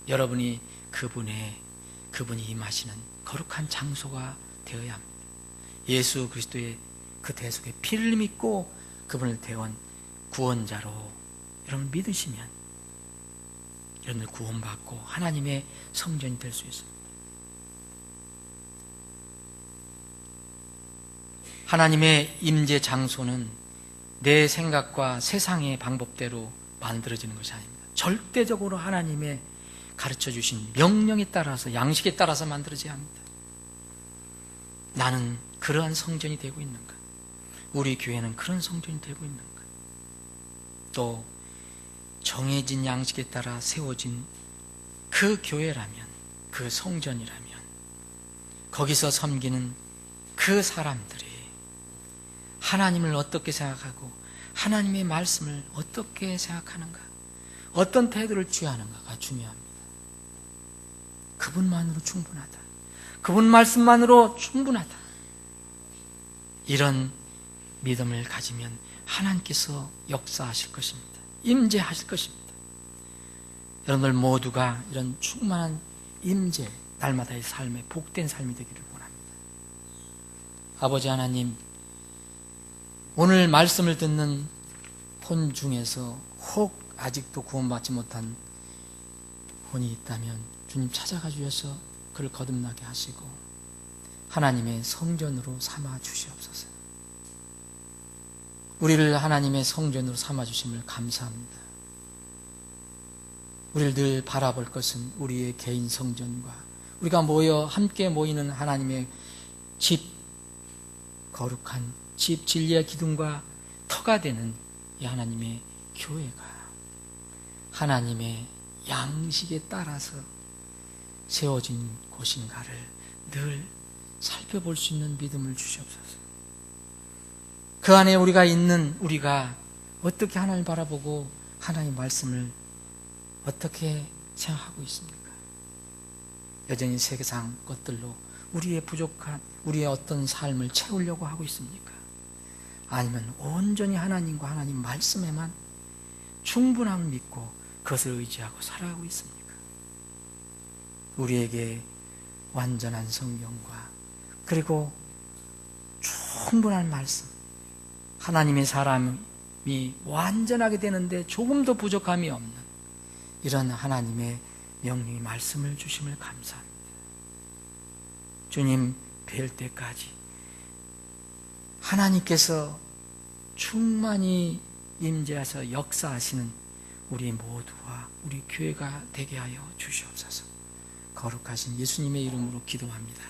여러분이 그분이 임하시는 거룩한 장소가 되어야 합니다. 예수 그리스도의 그 대속의 피를 믿고 그분을 대원 구원자로 여러분 믿으시면 여러분들 구원받고 하나님의 성전이 될 수 있습니다. 하나님의 임재 장소는 내 생각과 세상의 방법대로 만들어지는 것이 아닙니다. 절대적으로 하나님의 가르쳐 주신 명령에 따라서, 양식에 따라서 만들어져야 합니다. 나는 그러한 성전이 되고 있는가? 우리 교회는 그런 성전이 되고 있는가? 또 정해진 양식에 따라 세워진 그 교회라면, 그 성전이라면 거기서 섬기는 그 사람들이 하나님을 어떻게 생각하고 하나님의 말씀을 어떻게 생각하는가? 어떤 태도를 취하는가가 중요합니다. 그분만으로 충분하다. 그분 말씀만으로 충분하다. 이런 믿음을 가지면 하나님께서 역사하실 것입니다. 임재하실 것입니다. 여러분들 모두가 이런 충만한 임재, 날마다의 삶에 복된 삶이 되기를 원합니다. 아버지 하나님, 오늘 말씀을 듣는 혼 중에서 혹 아직도 구원받지 못한 혼이 있다면 주님 찾아가 주셔서 그를 거듭나게 하시고 하나님의 성전으로 삼아 주시옵소서. 우리를 하나님의 성전으로 삼아 주심을 감사합니다. 우리를 늘 바라볼 것은 우리의 개인 성전과 우리가 함께 모이는 하나님의 집, 거룩한 집, 진리의 기둥과 터가 되는 이 하나님의 교회가 하나님의 양식에 따라서 세워진 곳인가를 늘 살펴볼 수 있는 믿음을 주시옵소서. 그 안에 우리가 어떻게 하나님을 바라보고 하나님의 말씀을 어떻게 생각하고 있습니까? 여전히 세상 것들로 우리의 부족한, 우리의 어떤 삶을 채우려고 하고 있습니까? 아니면 온전히 하나님과 하나님 말씀에만 충분함을 믿고 그것을 의지하고 살아가고 있습니까? 우리에게 완전한 성경과 그리고 충분한 말씀, 하나님의 사람이 완전하게 되는데 조금도 부족함이 없는 이런 하나님의 명령의 말씀을 주심을 감사합니다. 주님 뵐 때까지 하나님께서 충만히 임재하셔서 역사하시는 우리 모두와 우리 교회가 되게 하여 주시옵소서. 거룩하신 예수님의 이름으로 기도합니다.